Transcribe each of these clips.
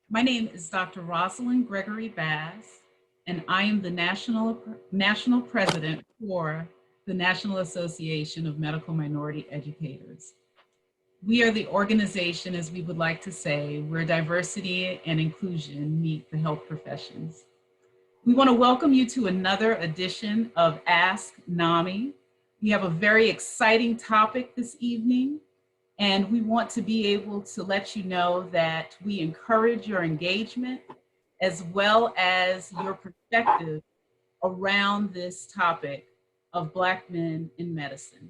My name is Dr. Rosalind Gregory Bass, and I am the National President for the National Association of Medical Minority Educators. We are the organization, as we would like to say, where diversity and inclusion meet the health professions. We want to welcome you to another edition of Ask NAMME. We have a very exciting topic this evening, and we want to be able to let you know that we encourage your engagement as well as your perspective around this topic of Black men in medicine.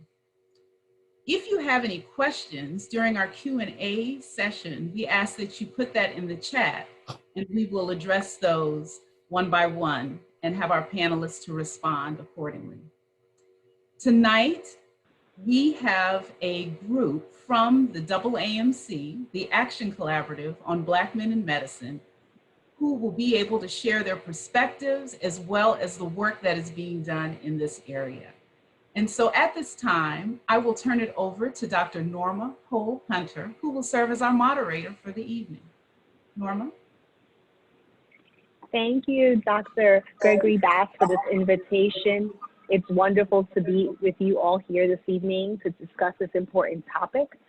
If you have any questions during our Q&A session, we ask that you put that in the chat and we will address those one by one and have our panelists to respond accordingly. Tonight, we have a group from the AAMC, the Action Collaborative on Black Men in Medicine, who will be able to share their perspectives as well as the work that is being done in this area. And so at this time, I will turn it over to Dr. Norma Cole-Hunter, who will serve as our moderator for the evening. Norma? Thank you, Dr. Gregory Bass, for this invitation. It's wonderful to be with you all here this evening to discuss this important topic.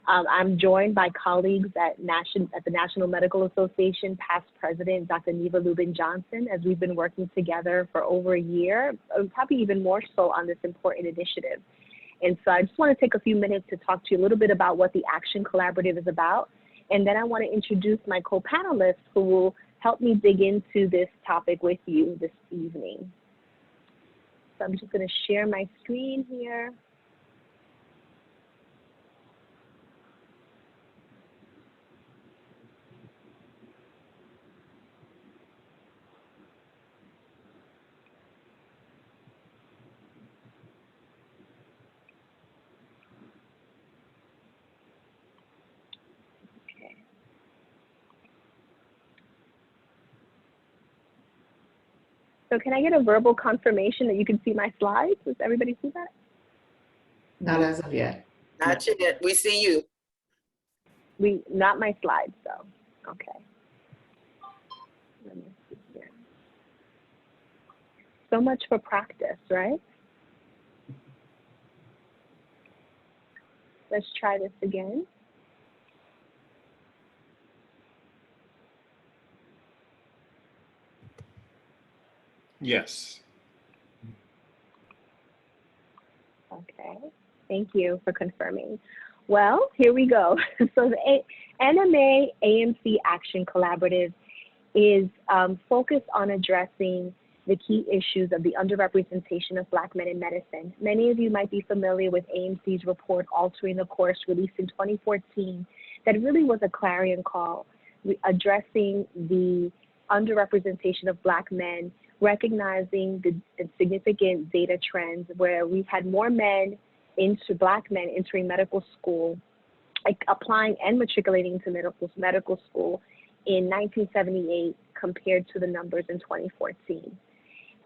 I'm joined by colleagues at the National Medical Association, past president, Dr. Neva Lubin-Johnson, as we've been working together for over a year, probably even more so on this important initiative. And so I just want to take a few minutes to talk to you a little bit about what the Action Collaborative is about. And then I want to introduce my co-panelists who will help me dig into this topic with you this evening. So I'm just going to share my screen here. So can I get a verbal confirmation that you can see my slides? Does everybody see that? Not as of yet. Not yet. We see you. Not my slides, though. Okay. Let me see here. So much for practice, right? Let's try this again. Yes. Okay, thank you for confirming. Well, here we go. So the NMA AMC Action Collaborative is focused on addressing the key issues of the underrepresentation of Black men in medicine. Many of you might be familiar with AMC's report, Altering the Course, released in 2014, that really was a clarion call addressing the underrepresentation of Black men, recognizing the significant data trends where we've had more Black men entering medical school, like applying and matriculating to medical school in 1978 compared to the numbers in 2014.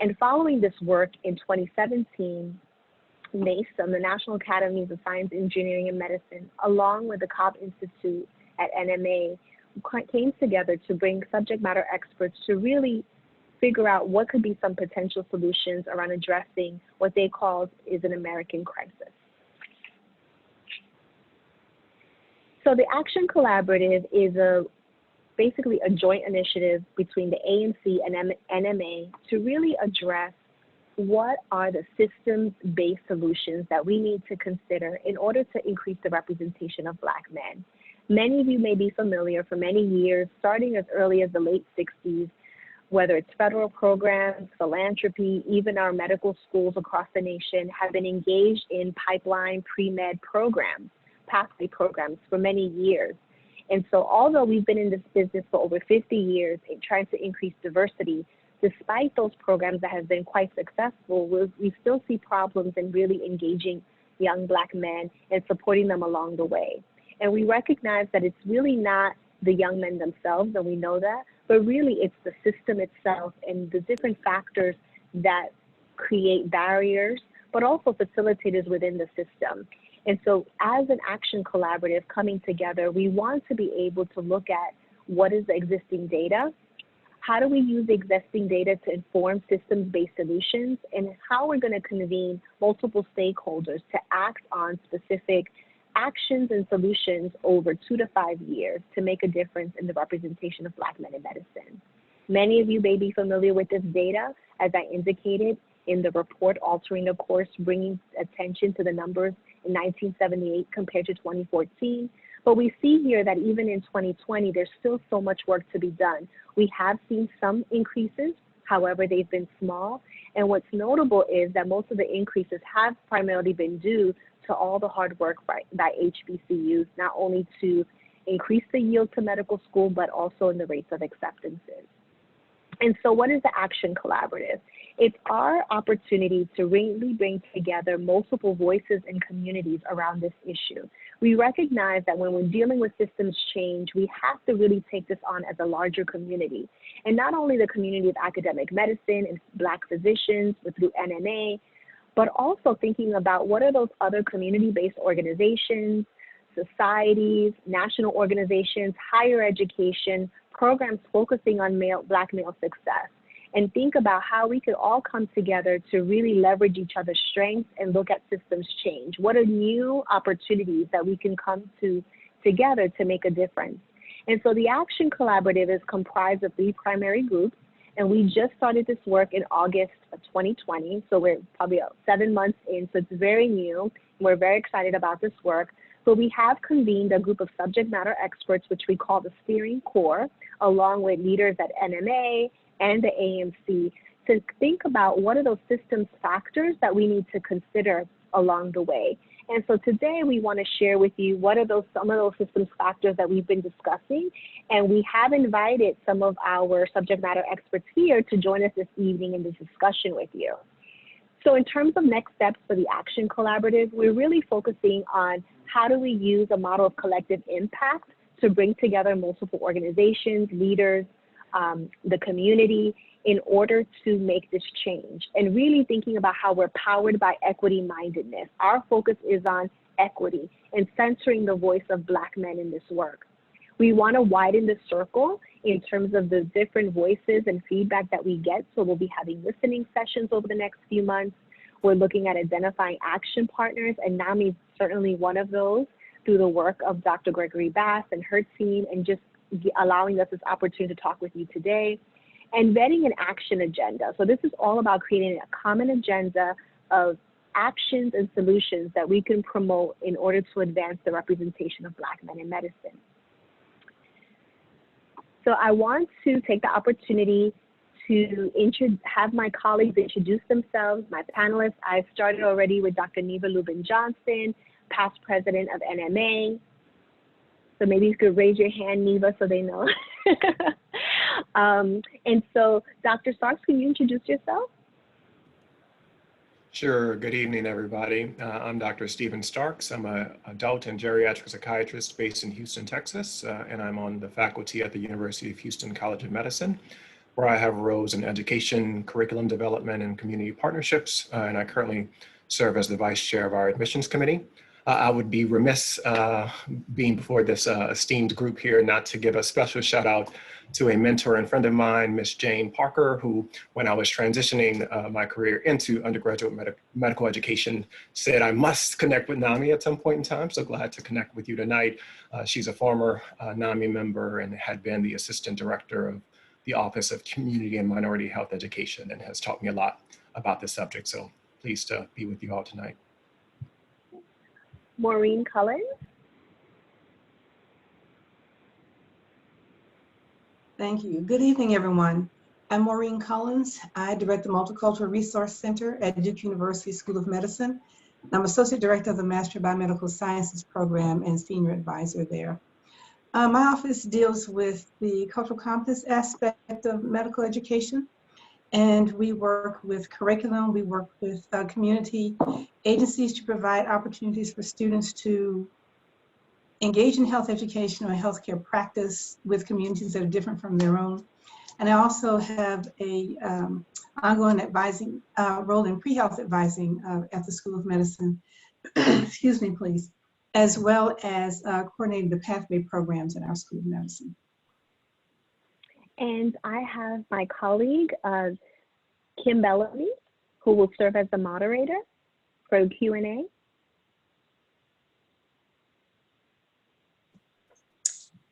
And following this work in 2017, NASEM, the National Academies of Science, Engineering, and Medicine, along with the Cobb Institute at NMA, came together to bring subject matter experts to really figure out what could be some potential solutions around addressing what they called is an American crisis. So the Action Collaborative is basically a joint initiative between the AMC and NMA to really address what are the systems-based solutions that we need to consider in order to increase the representation of Black men. Many of you may be familiar for many years, starting as early as the late 60s, whether it's federal programs, philanthropy, even our medical schools across the nation have been engaged in pipeline pre-med programs, pathway programs for many years. And so although we've been in this business for over 50 years in trying to increase diversity, despite those programs that have been quite successful, we still see problems in really engaging young Black men and supporting them along the way. And we recognize that it's really not the young men themselves, and we know that, but really it's the system itself and the different factors that create barriers, but also facilitators within the system. And so as an action collaborative coming together, we want to be able to look at what is the existing data, how do we use the existing data to inform systems-based solutions, and how we're going to convene multiple stakeholders to act on specific actions and solutions over 2 to 5 years to make a difference in the representation of Black men in medicine. Many of you may be familiar with this data, as I indicated in the report, Altering the Course, bringing attention to the numbers in 1978 compared to 2014. But we see here that even in 2020, there's still so much work to be done. We have seen some increases, however, they've been small. And what's notable is that most of the increases have primarily been due to all the hard work by HBCUs, not only to increase the yield to medical school, but also in the rates of acceptances. And so what is the Action Collaborative? It's our opportunity to really bring together multiple voices and communities around this issue. We recognize that when we're dealing with systems change, we have to really take this on as a larger community. And not only the community of academic medicine and Black physicians through NMA, but also thinking about what are those other community-based organizations, societies, national organizations, higher education, programs focusing on Black male success, and think about how we could all come together to really leverage each other's strengths and look at systems change. What are new opportunities that we can come together to make a difference? And so the Action Collaborative is comprised of 3 primary groups, and we just started this work in August of 2020, so we're probably 7 months in, so it's very new. We're very excited about this work. But we have convened a group of subject matter experts, which we call the Steering Core, along with leaders at NMA and the AMC, to think about what are those systems factors that we need to consider along the way. And so today we want to share with you what are some of those systems factors that we've been discussing. And we have invited some of our subject matter experts here to join us this evening in this discussion with you. So in terms of next steps for the Action Collaborative, we're really focusing on how do we use a model of collective impact to bring together multiple organizations, leaders, the community, in order to make this change, and really thinking about how we're powered by equity mindedness. Our focus is on equity and centering the voice of Black men in this work. We want to widen the circle in terms of the different voices and feedback that we get. So we'll be having listening sessions over the next few months. We're looking at identifying action partners, and NAMME is certainly one of those through the work of Dr. Gregory Bass and her team, and just allowing us this opportunity to talk with you today. And vetting an action agenda. So this is all about creating a common agenda of actions and solutions that we can promote in order to advance the representation of Black men in medicine. So I want to take the opportunity to have my colleagues introduce themselves, my panelists. I started already with Dr. Neva Lubin-Johnson, past president of NMA. So maybe you could raise your hand, Neva, so they know. And so, Dr. Starks, can you introduce yourself? Sure. Good evening, everybody. I'm Dr. Stephen Starks. I'm an adult and geriatric psychiatrist based in Houston, Texas, and I'm on the faculty at the University of Houston College of Medicine, where I have roles in education, curriculum development, and community partnerships, and I currently serve as the vice chair of our admissions committee. I would be remiss being before this esteemed group here not to give a special shout out to a mentor and friend of mine, Miss Jane Parker, who, when I was transitioning my career into undergraduate medical education, said I must connect with NAMME at some point in time. So glad to connect with you tonight. She's a former NAMME member and had been the assistant director of the Office of Community and Minority Health Education, and has taught me a lot about this subject. So pleased to be with you all tonight. Maureen Cullen. Thank you. Good evening, everyone. I'm Maureen Collins. I direct the Multicultural Resource Center at Duke University School of Medicine. I'm Associate Director of the Master of Biomedical Sciences program and Senior Advisor there. My office deals with the cultural competence aspect of medical education, and we work with curriculum, we work with community agencies to provide opportunities for students to engage in health education or healthcare practice with communities that are different from their own. And I also have a ongoing advising role in pre-health advising at the School of Medicine, excuse me, please, as well as coordinating the pathway programs in our School of Medicine. And I have my colleague, Kim Bellamy, who will serve as the moderator for Q&A.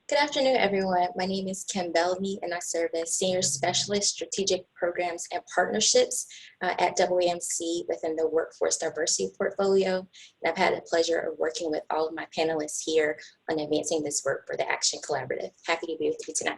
Good afternoon, everyone. My name is Kim Bellamy, and I serve as Senior Specialist Strategic Programs and Partnerships at WAMC within the Workforce Diversity Portfolio. And I've had the pleasure of working with all of my panelists here on advancing this work for the Action Collaborative. Happy to be with you tonight.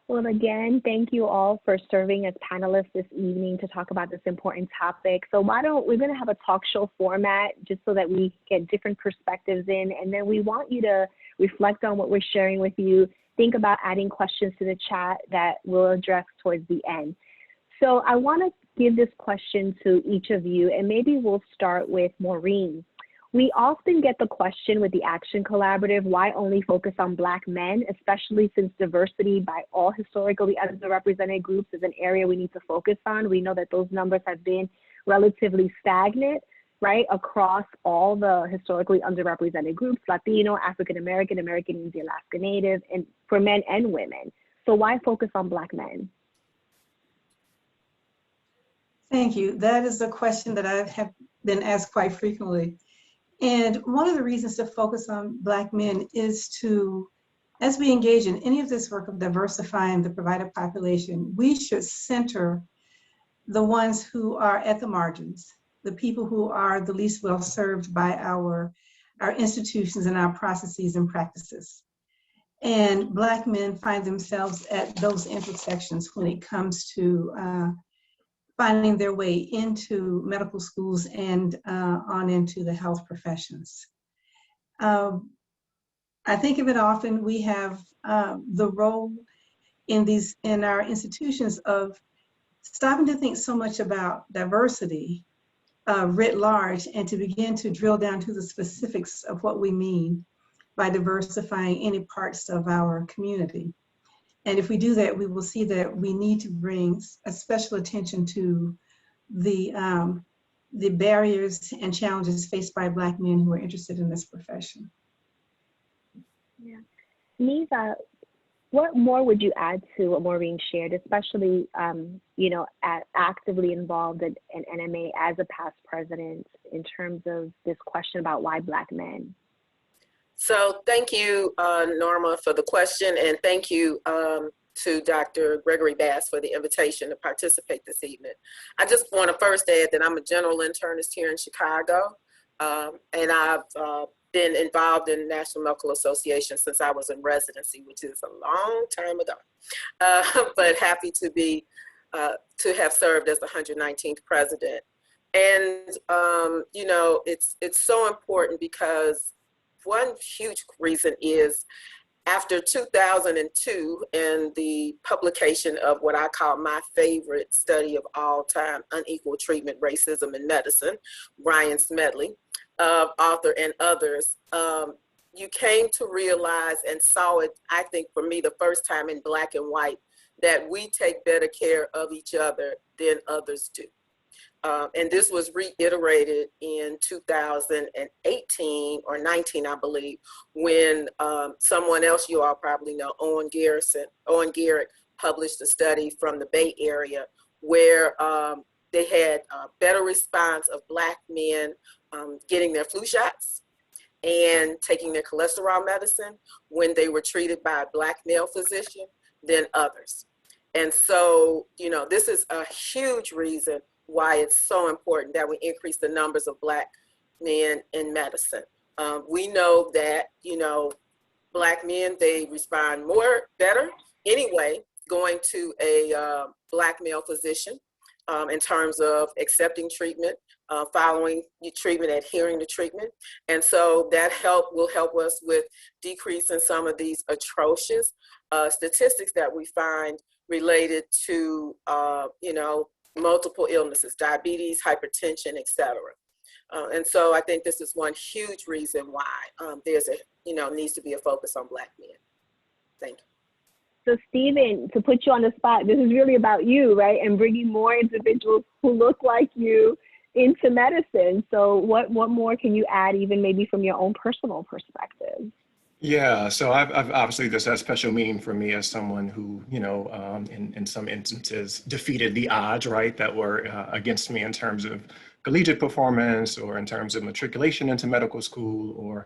Well, again, thank you all for serving as panelists this evening to talk about this important topic. So we're going to have a talk show format just so that we get different perspectives in, and then we want you to reflect on what we're sharing with you. Think about adding questions to the chat that we'll address towards the end. So I want to give this question to each of you, and maybe we'll start with Maureen. We often get the question with the Action Collaborative, why only focus on Black men, especially since diversity by all historically underrepresented groups is an area we need to focus on. We know that those numbers have been relatively stagnant, right, across all the historically underrepresented groups, Latino, African American, American Indian, Alaska Native, and for men and women. So why focus on Black men? Thank you. That is a question that I have been asked quite frequently. And one of the reasons to focus on Black men is to, as we engage in any of this work of diversifying the provider population, we should center the ones who are at the margins, the people who are the least well served by our institutions and our processes and practices. And Black men find themselves at those intersections when it comes to finding their way into medical schools and on into the health professions. I think of it often, we have the role in our institutions of stopping to think so much about diversity writ large and to begin to drill down to the specifics of what we mean by diversifying any parts of our community. And if we do that, we will see that we need to bring a special attention to the barriers and challenges faced by Black men who are interested in this profession. Yeah. Neva, what more would you add to what Maureen shared, especially, you know, actively involved in NMA as a past president in terms of this question about why Black men? So thank you, Norma, for the question, and thank you to Dr. Gregory Bass for the invitation to participate this evening. I just want to first add that I'm a general internist here in Chicago, and I've been involved in the National Medical Association since I was in residency, which is a long time ago, but happy to be, to have served as the 119th president. And, you know, it's so important because one huge reason is after 2002 and the publication of what I call my favorite study of all time, Unequal Treatment, Racism in Medicine, Brian Smedley, author and others, you came to realize and saw it, I think for me, the first time in black and white, that we take better care of each other than others do. And this was reiterated in 2018 or 19, I believe, when someone else you all probably know, Owen Garrick, published a study from the Bay Area where they had better response of Black men getting their flu shots and taking their cholesterol medicine when they were treated by a Black male physician than others. And so, you know, this is a huge reason why it's so important that we increase the numbers of Black men in medicine. We know that, you know, Black men, they respond better anyway, going to a Black male physician in terms of accepting treatment, following treatment, adhering to treatment. And so that will help us with decreasing some of these atrocious statistics that we find related to, you know, multiple illnesses, diabetes, hypertension, etc. And so I think this is one huge reason why there's a, you know, needs to be a focus on Black men. Thank you. So Stephen, to put you on the spot, this is really about you, right? And bringing more individuals who look like you into medicine. So what more can you add, even maybe from your own personal perspective? Yeah, so I've obviously this has special meaning for me as someone who, in some instances defeated the odds, right, that were against me in terms of collegiate performance or in terms of matriculation into medical school or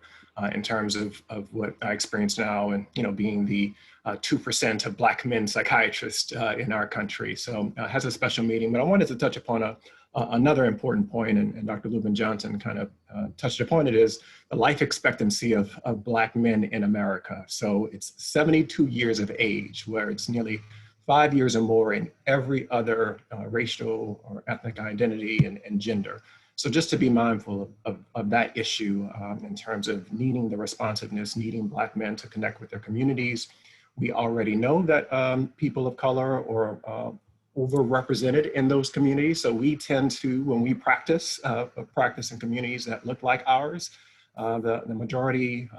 in terms of what I experience now and, being the 2% of Black men psychiatrists in our country. So it has a special meaning, but I wanted to touch upon another important point, and Dr. Lubin Johnson kind of touched upon it, is the life expectancy of Black men in America. So it's 72 years of age, where it's nearly 5 years or more in every other racial or ethnic identity and gender. So just to be mindful of that issue in terms of needing the responsiveness, needing Black men to connect with their communities. We already know that people of color or overrepresented in those communities. So we tend to, when we practice in communities that look like ours, the majority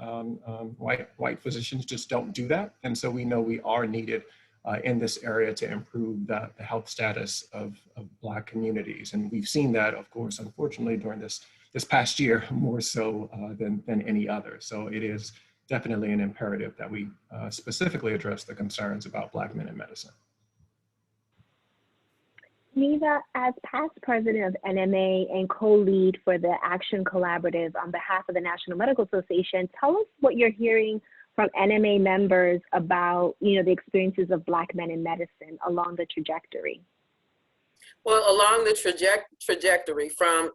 white physicians just don't do that. And so we know we are needed in this area to improve the health status of Black communities. And we've seen that, of course, unfortunately, during this past year, more so than any other. So it is definitely an imperative that we specifically address the concerns about Black men in medicine. Neva, as past president of NMA and co-lead for the Action Collaborative on behalf of the National Medical Association, tell us what you're hearing from NMA members about, the experiences of Black men in medicine along the trajectory. Well, along the trajectory from,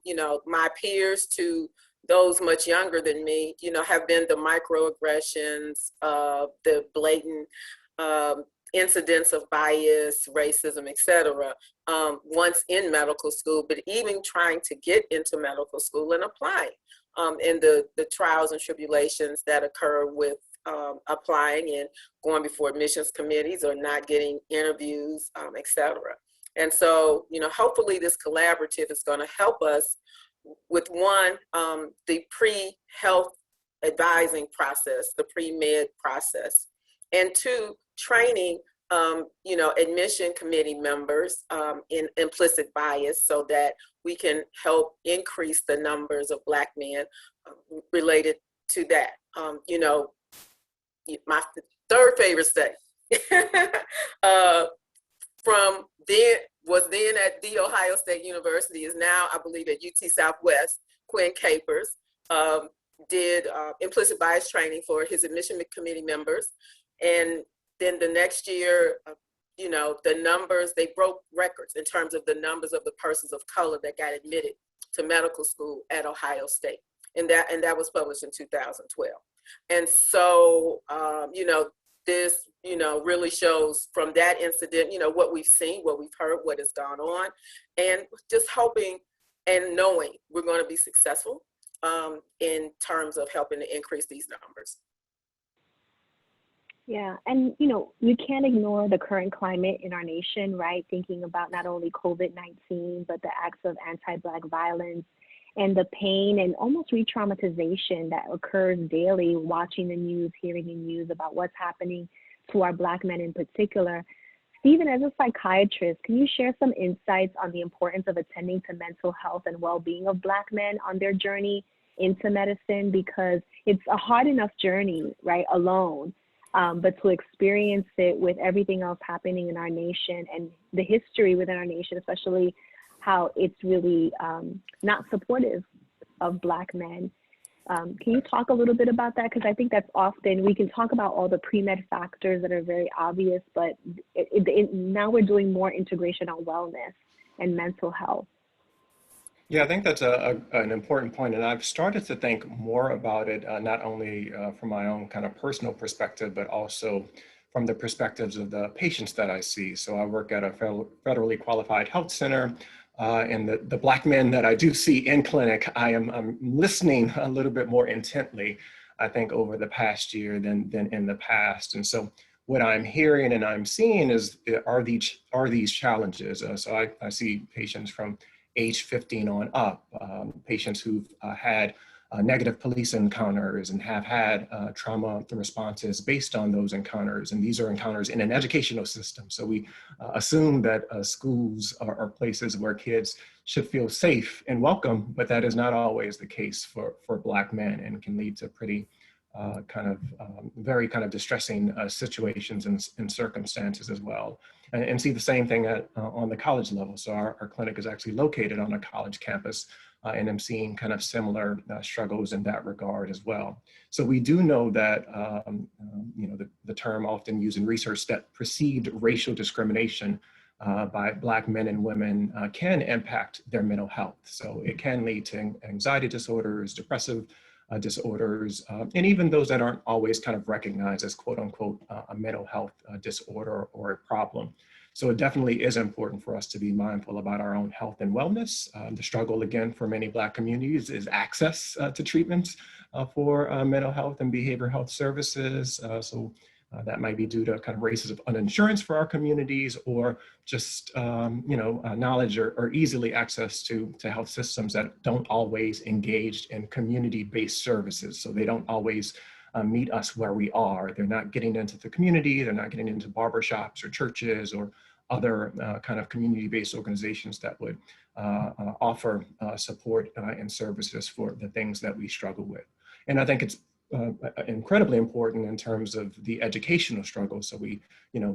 my peers to those much younger than me, have been the microaggressions, the blatant incidents of bias, racism, etc. Once in medical school, but even trying to get into medical school and applying, and the trials and tribulations that occur with applying and going before admissions committees or not getting interviews, etc. And so, hopefully this collaborative is going to help us with one, the pre-health advising process, the pre-med process, and two, training, admission committee members in implicit bias so that we can help increase the numbers of Black men related to that. My third favorite study from then was then at The Ohio State University, is now, I believe, at UT Southwest. Quinn Capers did implicit bias training for his admission committee members. And then the next year, the numbers, they broke records in terms of the numbers of the persons of color that got admitted to medical school at Ohio State. And that was published in 2012. And so, this, really shows from that incident, what we've seen, what we've heard, what has gone on, and just hoping and knowing we're going to be successful in terms of helping to increase these numbers. Yeah, and you can't ignore the current climate in our nation, right? Thinking about not only COVID-19, but the acts of anti-Black violence and the pain and almost re-traumatization that occurs daily, watching the news, hearing the news about what's happening to our Black men in particular. Stephen, as a psychiatrist, can you share some insights on the importance of attending to mental health and well-being of Black men on their journey into medicine? Because it's a hard enough journey, right, alone. But to experience it with everything else happening in our nation and the history within our nation, especially how it's really not supportive of Black men. Can you talk a little bit about that? Because I think that's often, we can talk about all the pre-med factors that are very obvious, but now we're doing more integration on wellness and mental health. Yeah, I think that's an important point, and I've started to think more about it, not only from my own kind of personal perspective, but also from the perspectives of the patients that I see. So I work at a federally qualified health center, and the Black men that I do see in clinic, I'm listening a little bit more intently, I think, over the past year than in the past. And so what I'm hearing and I'm seeing are these challenges. So I see patients from age 15 on up, patients who've had negative police encounters and have had trauma responses based on those encounters. And these are encounters in an educational system. So we assume that schools are places where kids should feel safe and welcome, but that is not always the case for Black men and can lead to pretty very kind of distressing situations and circumstances as well. And see the same thing on the college level. So our clinic is actually located on a college campus, and I'm seeing kind of similar struggles in that regard as well. So we do know that, the term often used in research, that perceived racial discrimination by Black men and women can impact their mental health. So it can lead to anxiety disorders, depressive disorders, and even those that aren't always kind of recognized as quote unquote a mental health disorder or a problem. So it definitely is important for us to be mindful about our own health and wellness. The struggle, again, for many Black communities is access to treatments for mental health and behavioral health services. That might be due to kind of races of uninsurance for our communities, or just knowledge or easily access to health systems that don't always engage in community-based services. So they don't always meet us where we are. They're not getting into the community. They're not getting into barbershops or churches or other kind of community-based organizations that would offer support and services for the things that we struggle with. And I think it's incredibly important in terms of the educational struggle. So we,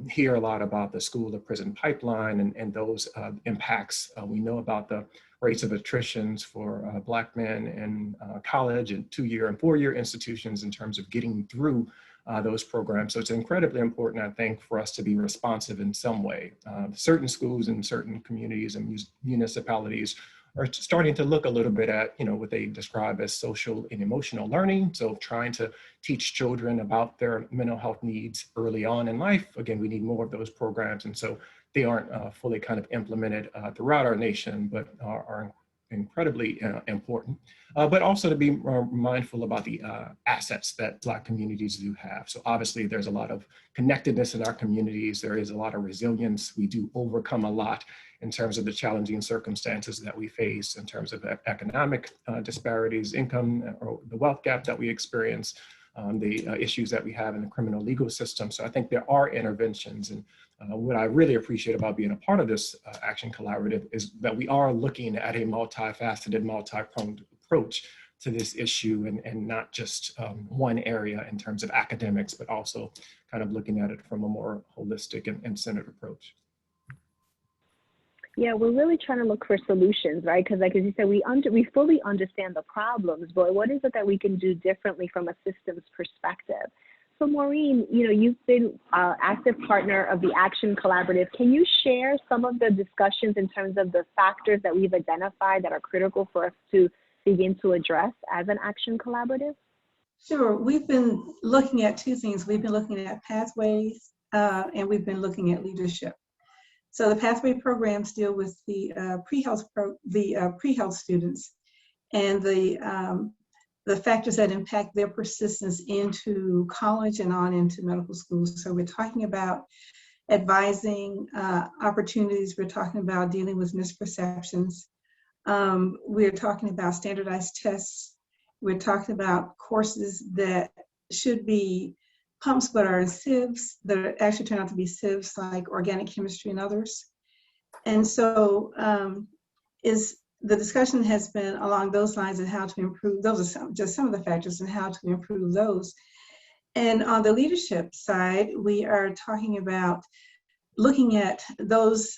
hear a lot about the school to prison pipeline and those impacts. We know about the rates of attritions for Black men in college and 2-year and 4-year institutions in terms of getting through those programs. So it's incredibly important, I think, for us to be responsive in some way. Certain schools and certain communities and municipalities are starting to look a little bit at, what they describe as social and emotional learning. So trying to teach children about their mental health needs early on in life. Again, we need more of those programs. And so they aren't fully kind of implemented throughout our nation, but are incredibly important. But also to be mindful about the assets that Black communities do have. So obviously there's a lot of connectedness in our communities. There is a lot of resilience. We do overcome a lot in terms of the challenging circumstances that we face, in terms of economic disparities, income, or the wealth gap that we experience, the issues that we have in the criminal legal system. So I think there are interventions. And what I really appreciate about being a part of this Action Collaborative is that we are looking at a multifaceted, multi-pronged approach to this issue, and not just one area in terms of academics, but also kind of looking at it from a more holistic and centered approach. Yeah, we're really trying to look for solutions, right? Because like as you said, we fully understand the problems, but what is it that we can do differently from a systems perspective? So Maureen, you've been an active partner of the Action Collaborative. Can you share some of the discussions in terms of the factors that we've identified that are critical for us to begin to address as an Action Collaborative? Sure. We've been looking at two things. We've been looking at pathways, and we've been looking at leadership. So the pathway programs deal with the pre-health students and the factors that impact their persistence into college and on into medical school. So we're talking about advising opportunities. We're talking about dealing with misperceptions. We're talking about standardized tests. We're talking about courses that should be pumps but are sieves that actually turn out to be sieves, like organic chemistry and others. And so the discussion has been along those lines and how to improve. Those are just some of the factors and how to improve those. And on the leadership side, we are talking about looking at those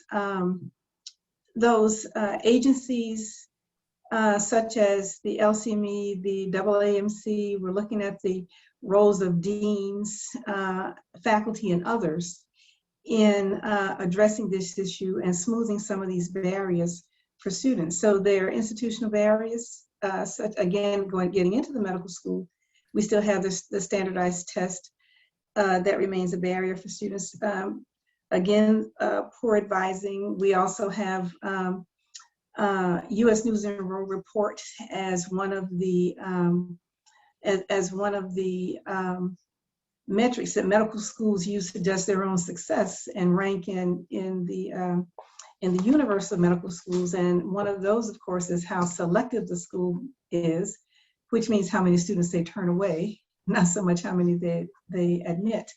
agencies such as the LCME, the AAMC. We're looking at the roles of deans, faculty, and others in addressing this issue and smoothing some of these barriers for students. So there are institutional barriers, getting into the medical school. We still have the standardized test that remains a barrier for students. Poor advising. We also have U.S. News and World Report as one of the metrics that medical schools use to judge their own success and rank in the universe of medical schools. And one of those, of course, is how selective the school is, which means how many students they turn away, not so much how many they admit.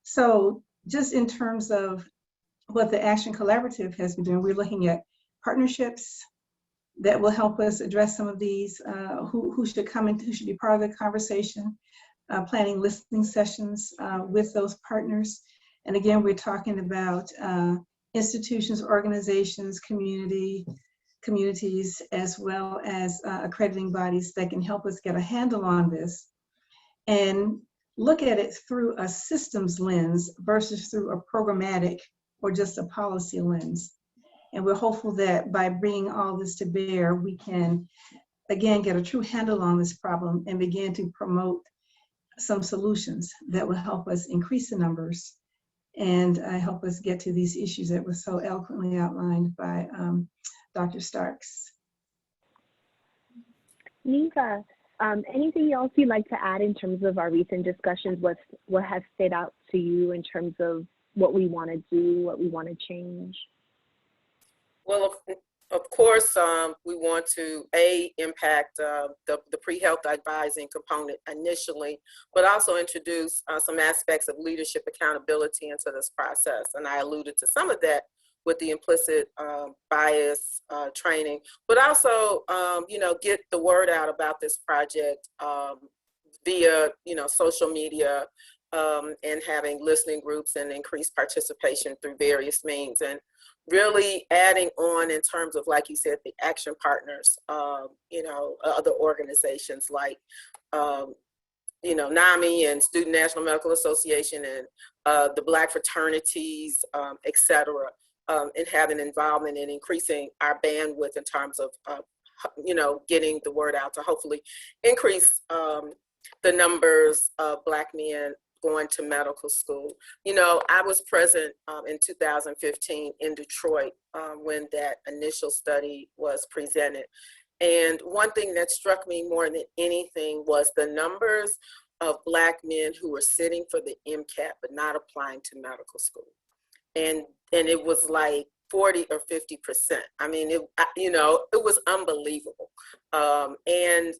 So just in terms of what the Action Collaborative has been doing, we're looking at partnerships that will help us address some of these, who should come in, who should be part of the conversation. planning listening sessions with those partners. And again, we're talking about institutions, organizations, communities, as well as accrediting bodies that can help us get a handle on this and look at it through a systems lens versus through a programmatic or just a policy lens. And we're hopeful that by bringing all this to bear, we can, again, get a true handle on this problem and begin to promote some solutions that will help us increase the numbers and help us get to these issues that were so eloquently outlined by Dr. Starks. Neva, anything else you'd like to add in terms of our recent discussions? What has stood out to you in terms of what we want to do, what we want to change? Well, of course, we want to impact the pre-health advising component initially, but also introduce some aspects of leadership accountability into this process. And I alluded to some of that with the implicit bias training, but also, get the word out about this project via, social media and having listening groups and increased participation through various means. And really adding on in terms of, like you said, the action partners, other organizations like, NAMME and Student National Medical Association and the Black fraternities, et cetera, and having involvement in increasing our bandwidth in terms of, getting the word out to hopefully increase the numbers of Black men going to medical school. I was present in 2015 in Detroit when that initial study was presented. And one thing that struck me more than anything was the numbers of Black men who were sitting for the MCAT but not applying to medical school. And it was like 40 or 50%. I mean, it was unbelievable. And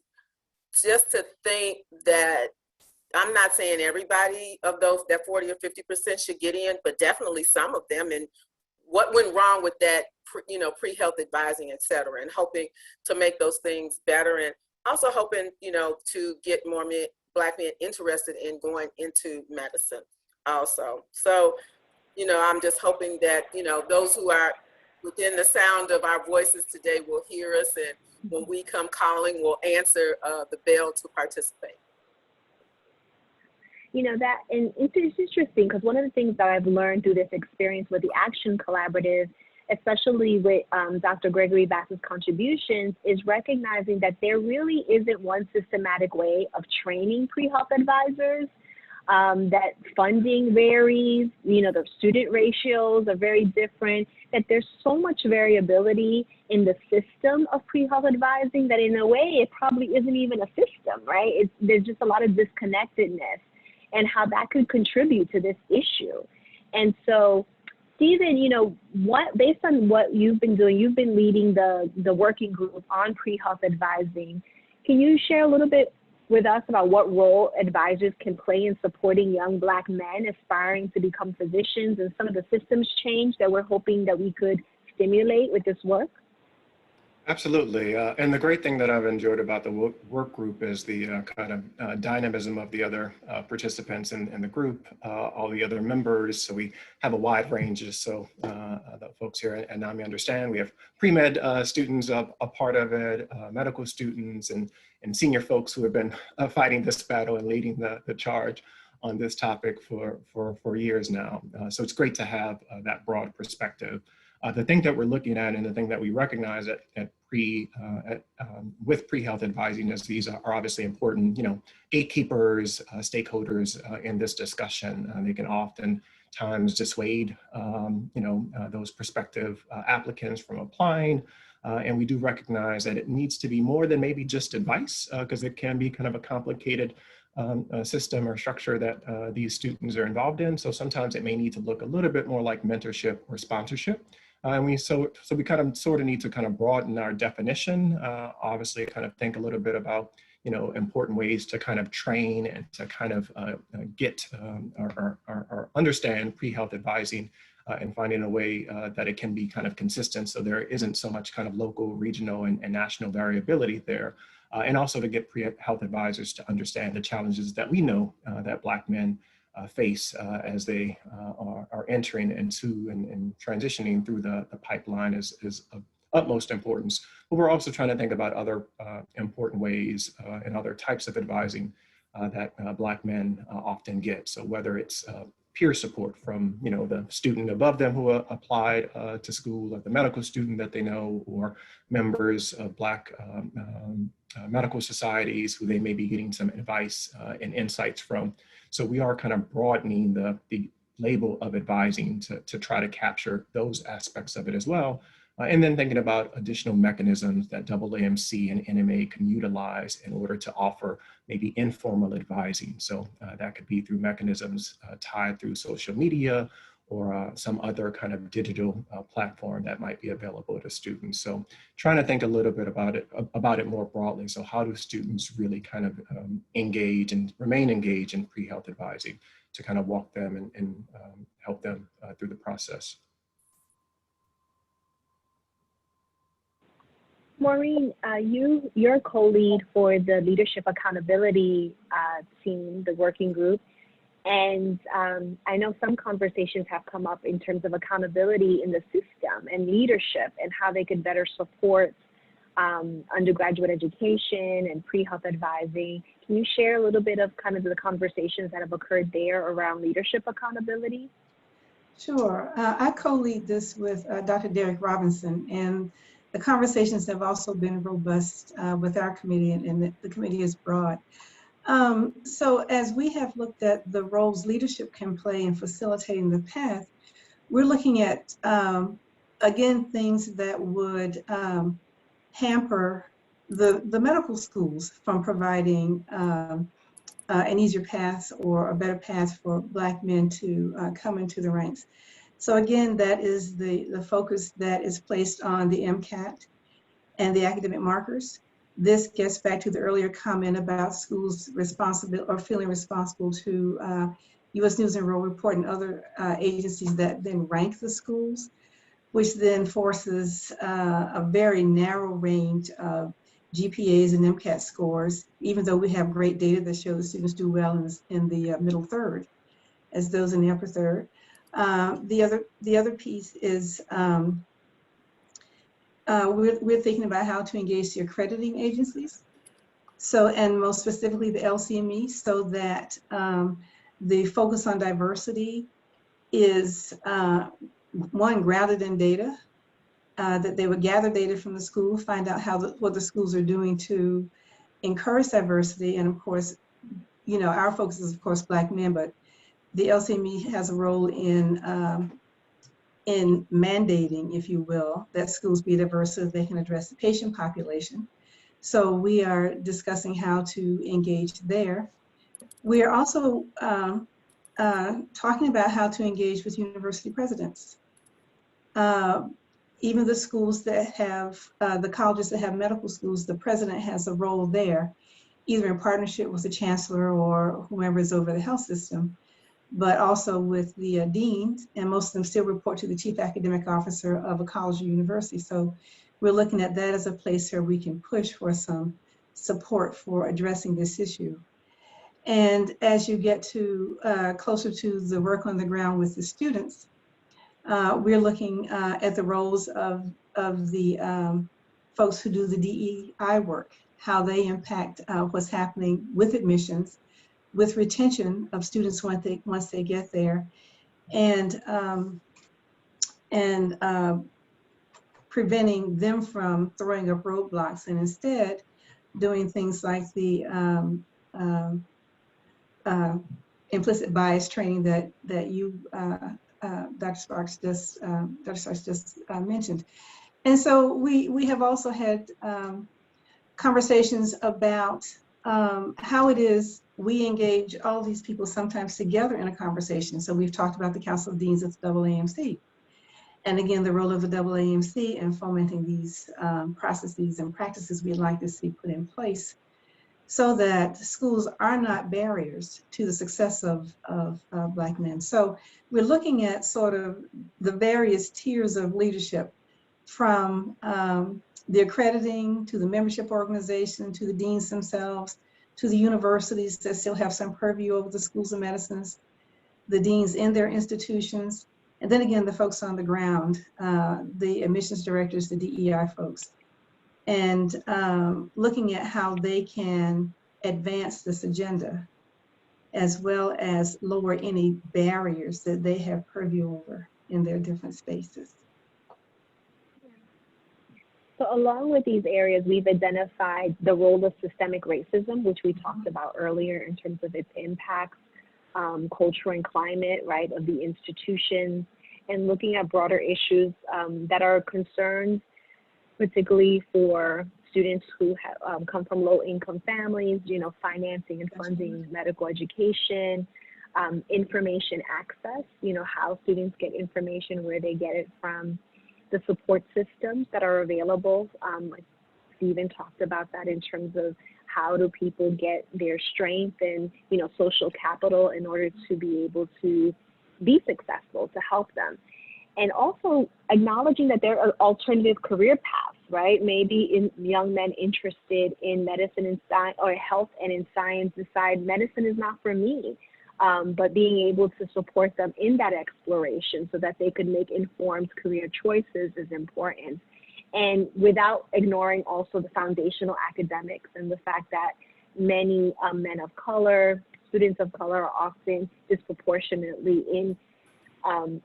just to think that, I'm not saying everybody of those, that 40 or 50% should get in, but definitely some of them. And what went wrong with that, pre-health advising, et cetera, and hoping to make those things better. And also hoping, to get more Black men interested in going into medicine also. So, I'm just hoping that, those who are within the sound of our voices today will hear us. And when we come calling, we'll answer the bell to participate. And it's interesting because one of the things that I've learned through this experience with the Action Collaborative, especially with Dr. Gregory Bass's contributions, is recognizing that there really isn't one systematic way of training pre-health advisors, that funding varies, the student ratios are very different, that there's so much variability in the system of pre-health advising that in a way it probably isn't even a system, right? There's just a lot of disconnectedness and how that could contribute to this issue. And so, Stephen, based on what you've been doing, you've been leading the working group on pre-health advising. Can you share a little bit with us about what role advisors can play in supporting young Black men aspiring to become physicians and some of the systems change that we're hoping that we could stimulate with this work? Absolutely. And the great thing that I've enjoyed about the work group is the kind of dynamism of the other participants in the group, all the other members. So we have a wide range, just so the folks here at NAMME understand. We have pre-med students a part of it, medical students, and senior folks who have been fighting this battle and leading the charge on this topic for years now. So it's great to have that broad perspective. The thing that we're looking at and the thing that we recognize with pre-health advising is these are obviously important, gatekeepers, stakeholders in this discussion. They can oftentimes dissuade, those prospective applicants from applying. And we do recognize that it needs to be more than maybe just advice, because it can be kind of a complicated system or structure that these students are involved in. So sometimes it may need to look a little bit more like mentorship or sponsorship. And we kind of sort of need to kind of broaden our definition, obviously kind of think a little bit about, important ways to kind of train and to kind of get or understand pre-health advising and finding a way that it can be kind of consistent so there isn't so much kind of local, regional, and national variability there. And also to get pre-health advisors to understand the challenges that we know that Black men face as they are entering into and transitioning through the pipeline is of utmost importance. But we're also trying to think about other important ways and other types of advising that Black men often get. So whether it's peer support from the student above them who applied to school, or the medical student that they know, or members of Black medical societies who they may be getting some advice and insights from. So we are kind of broadening the label of advising to try to capture those aspects of it as well. And then thinking about additional mechanisms that AAMC and NMA can utilize in order to offer maybe informal advising. So that could be through mechanisms tied through social media or some other kind of digital platform that might be available to students. So trying to think a little bit about it more broadly. So how do students really kind of engage and remain engaged in pre-health advising to kind of walk them and help them through the process. Maureen, you're co-lead for the Leadership Accountability team, the working group. And I know some conversations have come up in terms of accountability in the system and leadership and how they could better support undergraduate education and pre-health advising. Can you share a little bit of kind of the conversations that have occurred there around leadership accountability? Sure. I co-lead this with Dr. Derek Robinson, and the conversations have also been robust with our committee, and the committee is broad. So as we have looked at the roles leadership can play in facilitating the path, we're looking at, again, things that would hamper the medical schools from providing an easier path or a better path for Black men to come into the ranks. So again, that is the focus that is placed on the MCAT and the academic markers. This gets back to the earlier comment about schools responsible or feeling responsible to U.S. News and World Report and other agencies that then rank the schools, which then forces a very narrow range of GPAs and MCAT scores, even though we have great data that show the students do well in the middle third as those in the upper third. The other piece is we're thinking about how to engage the accrediting agencies. So, and most specifically the LCME, so that the focus on diversity is one, grounded in data, that they would gather data from the school, find out what the schools are doing to encourage diversity. And of course, our focus is of course Black men, but the LCME has a role in mandating, if you will, that schools be diverse so that they can address the patient population. So we are discussing how to engage there. We are also talking about how to engage with university presidents. Even the schools that have, the colleges that have medical schools, the president has a role there, either in partnership with the chancellor or whomever is over the health system, but also with the deans, and most of them still report to the chief academic officer of a college or university. So we're looking at that as a place where we can push for some support for addressing this issue. And as you get to closer to the work on the ground with the students, we're looking at the roles of the folks who do the DEI work, how they impact what's happening with admissions, with retention of students once they get there, and preventing them from throwing up roadblocks, and instead doing things like the implicit bias training that you, Dr. Sparks just mentioned. And so we have also had conversations about how it is we engage all these people sometimes together in a conversation. So we've talked about the Council of Deans at the AAMC. And again, the role of the AAMC in fomenting these processes and practices we'd like to see put in place so that schools are not barriers to the success of Black men. So we're looking at sort of the various tiers of leadership, from the accrediting to the membership organization to the deans themselves to the universities that still have some purview over the schools of medicines, the deans in their institutions, and then again, the folks on the ground, the admissions directors, the DEI folks, and looking at how they can advance this agenda as well as lower any barriers that they have purview over in their different spaces. So along with these areas, we've identified the role of systemic racism, which we talked about earlier in terms of its impacts, culture and climate, right, of the institutions, and looking at broader issues that are concerns, particularly for students who have, come from low-income families, you know, financing and funding medical education, information access, you know, how students get information, where they get it from, the support systems that are available. Like Stephen talked about that in terms of how do people get their strength and, you know, social capital in order to be able to be successful, to help them. And also acknowledging that there are alternative career paths, right? Maybe in young men interested in medicine and science or health and in science decide medicine is not for me. But being able to support them in that exploration so that they could make informed career choices is important. And without ignoring also the foundational academics and the fact that many men of color, students of color are often disproportionately in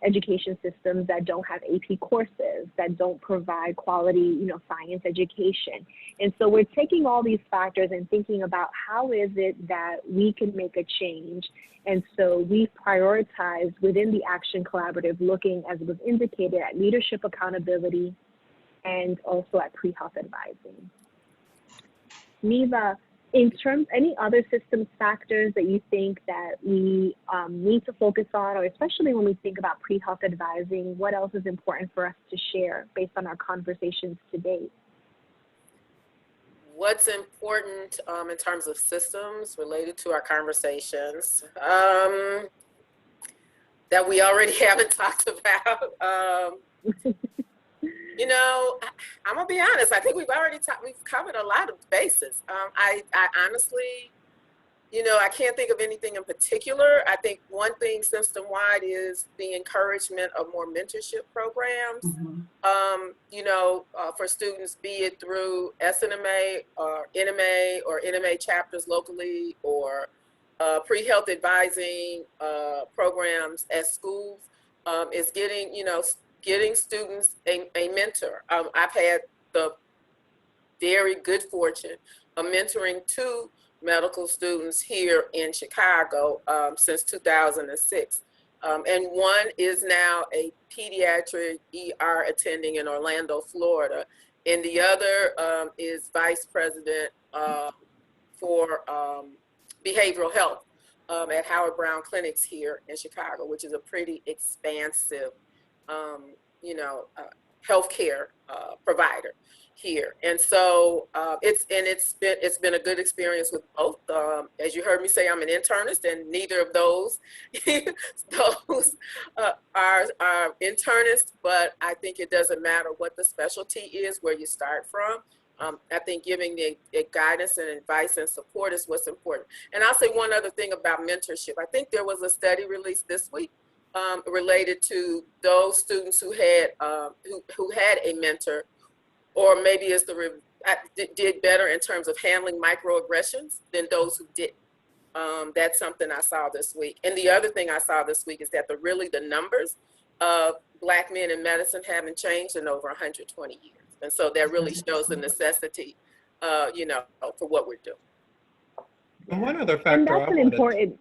education systems that don't have AP courses, that don't provide quality, you know, science education. And so we're taking all these factors and thinking about how is it that we can make a change. And so we prioritize within the Action Collaborative, looking, as was indicated, at leadership accountability and also at pre-health advising. Neva, in terms, any other systems factors that you think that we need to focus on, or especially when we think about pre-health advising, what else is important for us to share based on our conversations to date? What's important in terms of systems related to our conversations that we already haven't talked about? You know, I'm gonna be honest. I think we've covered a lot of bases. I honestly, you know, I can't think of anything in particular. I think one thing system-wide is the encouragement of more mentorship programs. You know, for students, be it through SNMA or NMA chapters locally, or pre-health advising programs at schools, is getting, you know, getting students a mentor. I've had the very good fortune of mentoring 2 medical students here in Chicago since 2006. And one is now a pediatric ER attending in Orlando, Florida. And the other is vice president for behavioral health at Howard Brown Clinics here in Chicago, which is a pretty expansive you know, healthcare provider here. And so it's been a good experience with both. As you heard me say, I'm an internist, and neither of those are internists, but I think it doesn't matter what the specialty is, where you start from. I think giving the guidance and advice and support is what's important. And I'll say one other thing about mentorship. I think there was a study released this week related to those students who had a mentor, or maybe did better in terms of handling microaggressions than those who didn't. That's something I saw this week. And the other thing I saw this week is that the numbers of Black men in medicine haven't changed in over 120 years. And so that really shows the necessity, you know, for what we're doing. And one other factor. And that's an important.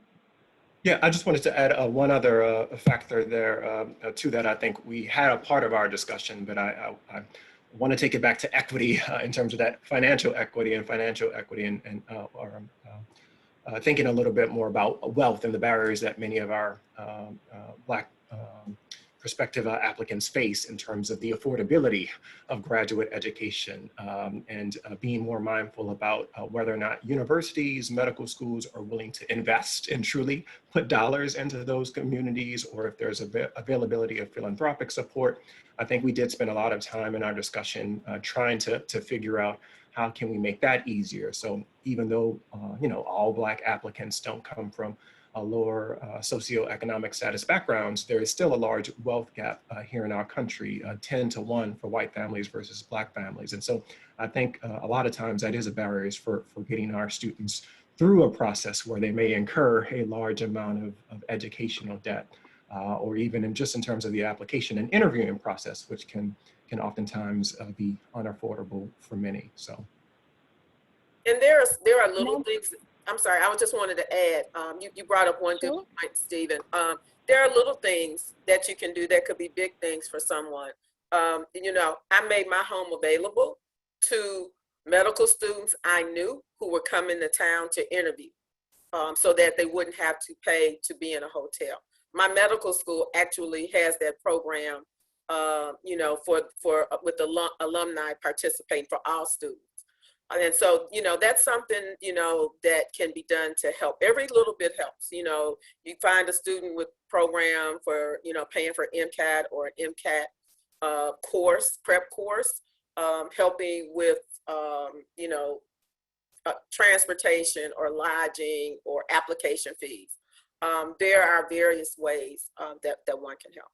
Yeah, I just wanted to add one other factor there to that. I think we had a part of our discussion, but I want to take it back to equity in terms of that financial equity and thinking a little bit more about wealth and the barriers that many of our Black prospective applicants face in terms of the affordability of graduate education, and being more mindful about whether or not universities, medical schools are willing to invest and truly put dollars into those communities, or if there's availability of philanthropic support. I think we did spend a lot of time in our discussion trying to figure out how can we make that easier. So even though all Black applicants don't come from lower socioeconomic status backgrounds, there is still a large wealth gap here in our country, 10 to 1 for white families versus Black families. And so I think a lot of times that is a barrier for getting our students through a process where they may incur a large amount of educational debt, or even just in terms of the application and interviewing process, which can oftentimes be unaffordable for many. So. And there are little things. I'm sorry, I just wanted to add, you brought up one good point, Stephen. There are little things that you can do that could be big things for someone. I made my home available to medical students I knew who were coming to town to interview, so that they wouldn't have to pay to be in a hotel. My medical school actually has that program, with alumni participating for all students. And so, that's something, that can be done to help. Every little bit helps. You find a student with program for, paying for MCAT or an MCAT prep course, helping with, transportation or lodging or application fees. There are various ways that one can help.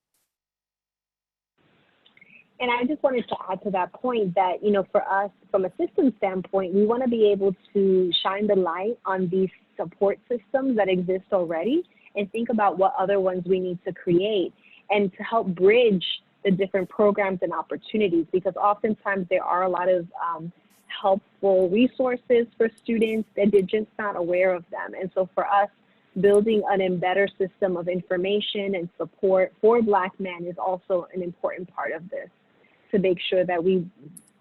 And I just wanted to add to that point that, for us, from a system standpoint, we want to be able to shine the light on these support systems that exist already and think about what other ones we need to create and to help bridge the different programs and opportunities, because oftentimes there are a lot of helpful resources for students that they're just not aware of them. And so for us, building an better system of information and support for Black men is also an important part of this, to make sure that we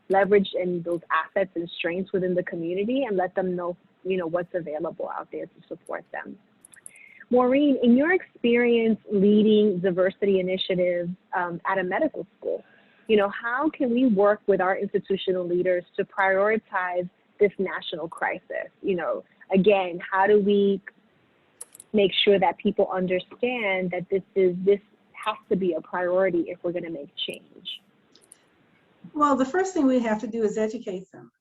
leverage in those assets and strengths within the community and let them know, what's available out there to support them. Maureen, in your experience leading diversity initiatives at a medical school, how can we work with our institutional leaders to prioritize this national crisis? Again, how do we make sure that people understand that this has to be a priority if we're going to make change? Well, the first thing we have to do is educate them.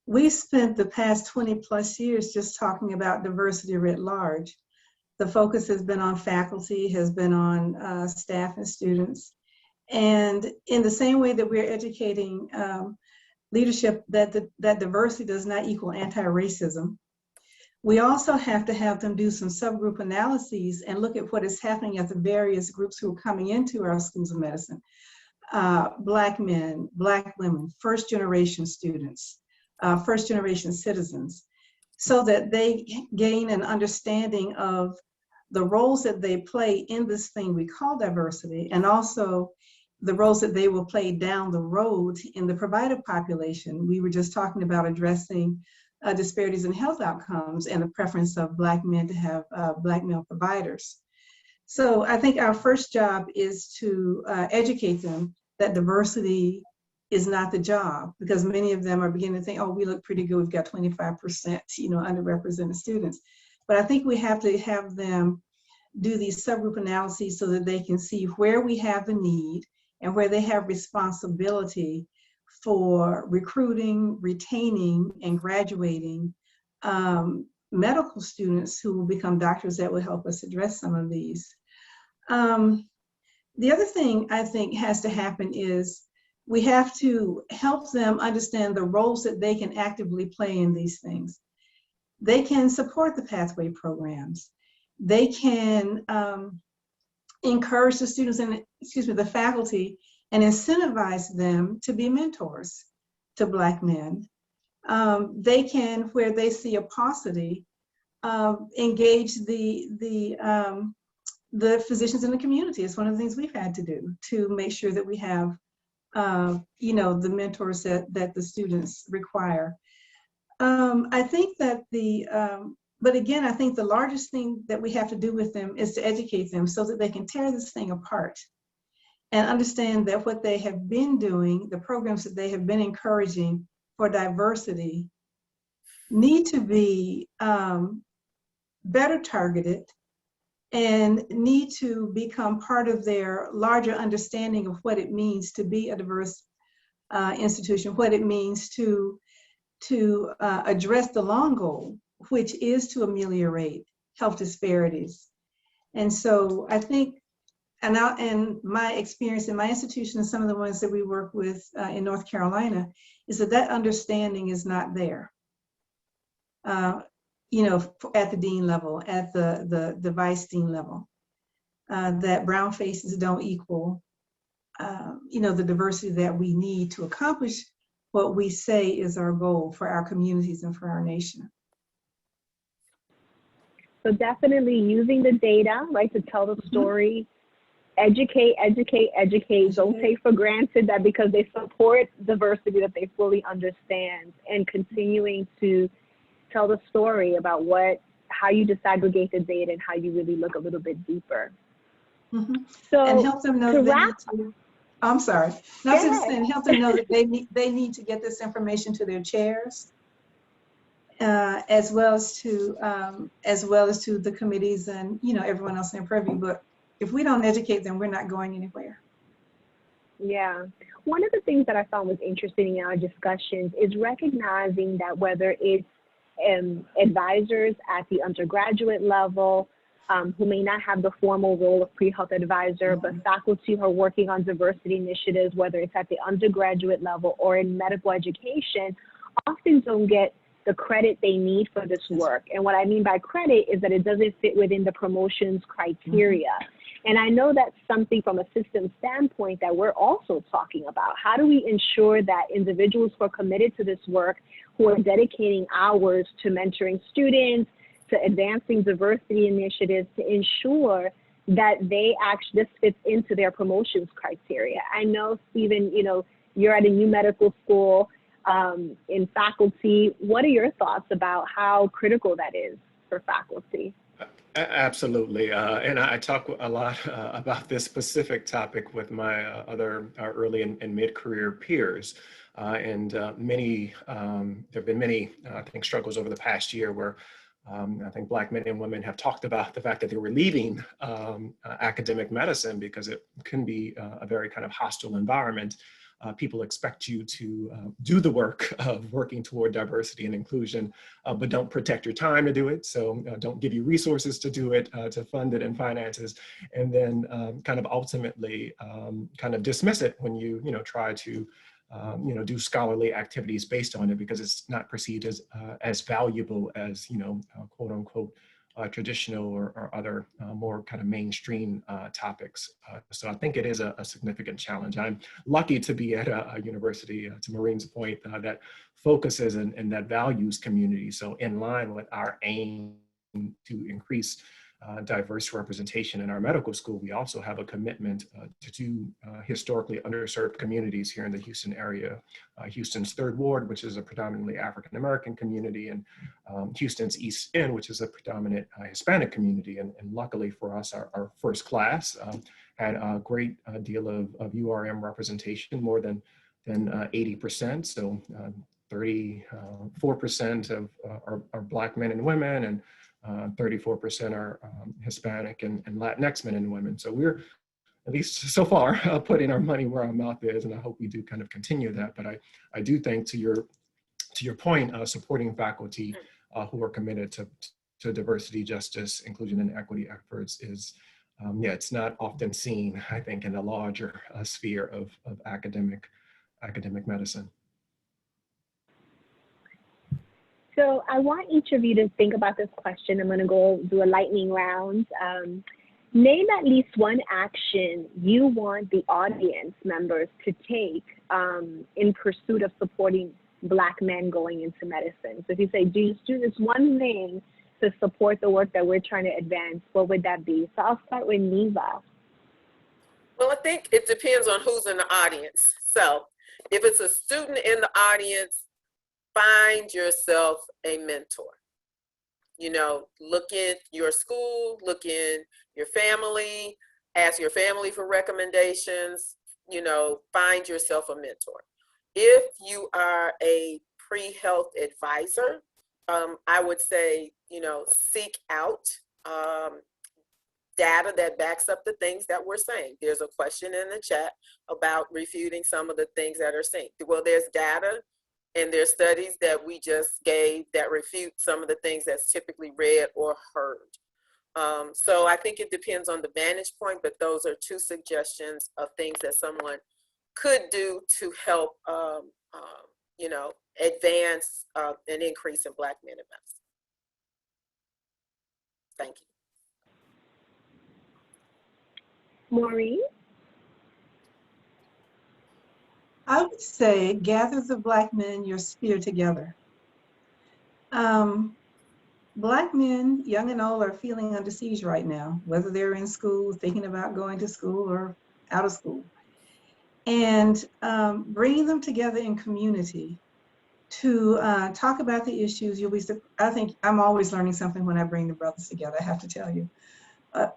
We spent the past 20 plus years just talking about diversity writ large. The focus has been on faculty, has been on staff and students. And in the same way that we're educating leadership that diversity does not equal anti-racism, we also have to have them do some subgroup analyses and look at what is happening at the various groups who are coming into our schools of medicine. Black men, Black women, first generation students, first generation citizens, so that they gain an understanding of the roles that they play in this thing we call diversity, and also the roles that they will play down the road in the provider population. We were just talking about addressing disparities in health outcomes and the preference of Black men to have Black male providers. So I think our first job is to educate them that diversity is not the job, because many of them are beginning to think, oh, we look pretty good, we've got 25%, underrepresented students. But I think we have to have them do these subgroup analyses so that they can see where we have the need and where they have responsibility for recruiting, retaining, and graduating medical students who will become doctors that will help us address some of these. The other thing I think has to happen is we have to help them understand the roles that they can actively play in these things. They can support the pathway programs. They can encourage the students and, the faculty, and incentivize them to be mentors to Black men. They can, where they see a paucity, engage the physicians in the community. It's one of the things we've had to do to make sure that we have, the mentors that the students require. I think that but again, I think the largest thing that we have to do with them is to educate them so that they can tear this thing apart and understand that what they have been doing, the programs that they have been encouraging for diversity, need to be better targeted and need to become part of their larger understanding of what it means to be a diverse institution, what it means to address the long goal, which is to ameliorate health disparities. And so I think, and my experience in my institution and some of the ones that we work with in North Carolina, is that that understanding is not there. You know, at the dean level, at the vice dean level, that brown faces don't equal, you know, the diversity that we need to accomplish what we say is our goal for our communities and for our nation. So definitely using the data, right, to tell the story, educate, educate, educate. Don't take for granted that because they support diversity that they fully understand, and continuing to tell the story about how you disaggregate the data and how you really look a little bit deeper. So and help them know to that they wrap, need to, I'm sorry, not just saying, help them know that they need to get this information to their chairs, as well as to the committees and, you know, everyone else in their purview. But if we don't educate them, we're not going anywhere. Yeah. One of the things that I found was interesting in our discussions is recognizing that whether it's advisors at the undergraduate level, who may not have the formal role of pre-health advisor, but faculty who are working on diversity initiatives, whether it's at the undergraduate level or in medical education, often don't get the credit they need for this work. And what I mean by credit is that it doesn't fit within the promotions criteria. And I know that's something from a system standpoint that we're also talking about. How do we ensure that individuals who are committed to this work, who are dedicating hours to mentoring students, to advancing diversity initiatives, to ensure that this fits into their promotions criteria? I know, Stephen, you know, you're at a new medical school in faculty. What are your thoughts about how critical that is for faculty? Absolutely, and I talk a lot about this specific topic with my other early and mid-career peers, and many, there have been many, I think, struggles over the past year where I think Black men and women have talked about the fact that they were leaving academic medicine because it can be a very kind of hostile environment. People expect you to do the work of working toward diversity and inclusion, but don't protect your time to do it. So don't give you resources to do it, to fund it and finances, and then kind of ultimately kind of dismiss it when you try to do scholarly activities based on it, because it's not perceived as valuable as quote unquote traditional or other more kind of mainstream topics. So I think it is a significant challenge. I'm lucky to be at a university, to Maureen's point, that focuses and that values community. So in line with our aim to increase diverse representation in our medical school, we also have a commitment to do historically underserved communities here in the Houston area. Houston's 3rd Ward, which is a predominantly African-American community, and Houston's East End, which is a predominant Hispanic community. And luckily for us, our first class had a great deal of URM representation, more than 80%. So 34% of are Black men and women, and 34% are Hispanic and Latinx men and women. So we're, at least so far, putting our money where our mouth is, and I hope we do kind of continue that. But I do think, to your point, supporting faculty who are committed to diversity, justice, inclusion, and equity efforts is, it's not often seen, I think, in the larger sphere of academic medicine. So I want each of you to think about this question. I'm going to go do a lightning round. Name at least one action you want the audience members to take in pursuit of supporting Black men going into medicine. So if you say, do this one thing to support the work that we're trying to advance, what would that be? So I'll start with Neva. Well, I think it depends on who's in the audience. So if it's a student in the audience, find yourself a mentor. Look in your school, look in your family, ask your family for recommendations, you know, find yourself a mentor. If you are a pre-health advisor, I would say, you know, seek out data that backs up the things that we're saying. There's a question in the chat about refuting some of the things that are saying. Well, there's data and there's studies that we just gave that refute some of the things that's typically read or heard. So I think it depends on the vantage point, but those are two suggestions of things that someone could do to help, you know, advance an increase in Black men in medicine. Thank you. Maureen? I would say gather the Black men in your sphere together. Black men, young and old, are feeling under siege right now, whether they're in school, thinking about going to school, or out of school. And bringing them together in community to talk about the issues, I think I'm always learning something when I bring the brothers together, I have to tell you,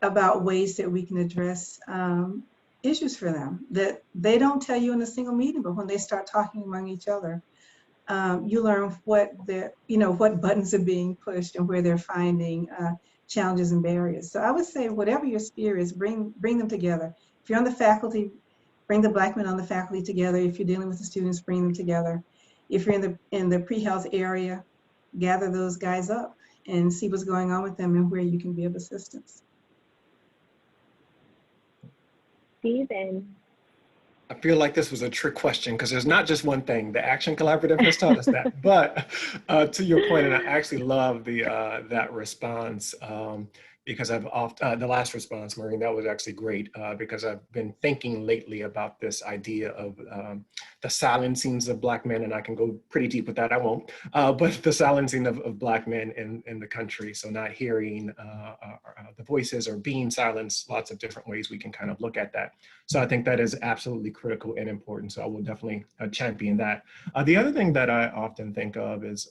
about ways that we can address issues for them that they don't tell you in a single meeting, but when they start talking among each other, you learn what buttons are being pushed and where they're finding challenges and barriers. So I would say whatever your sphere is, bring them together. If you're on the faculty, bring the Black men on the faculty together. If you're dealing with the students, bring them together. If you're in the pre-health area, gather those guys up and see what's going on with them and where you can be of assistance. Stephen. I feel like this was a trick question because there's not just one thing. The Action Collaborative has taught us that. But to your point, and I actually love that response because I've often, the last response, Maureen, that was actually great because I've been thinking lately about this idea of the silencings of Black men, and I can go pretty deep with that, I won't, but the silencing of Black men in the country. So not hearing the voices or being silenced, lots of different ways we can kind of look at that. So I think that is absolutely critical and important. So I will definitely champion that. The other thing that I often think of is,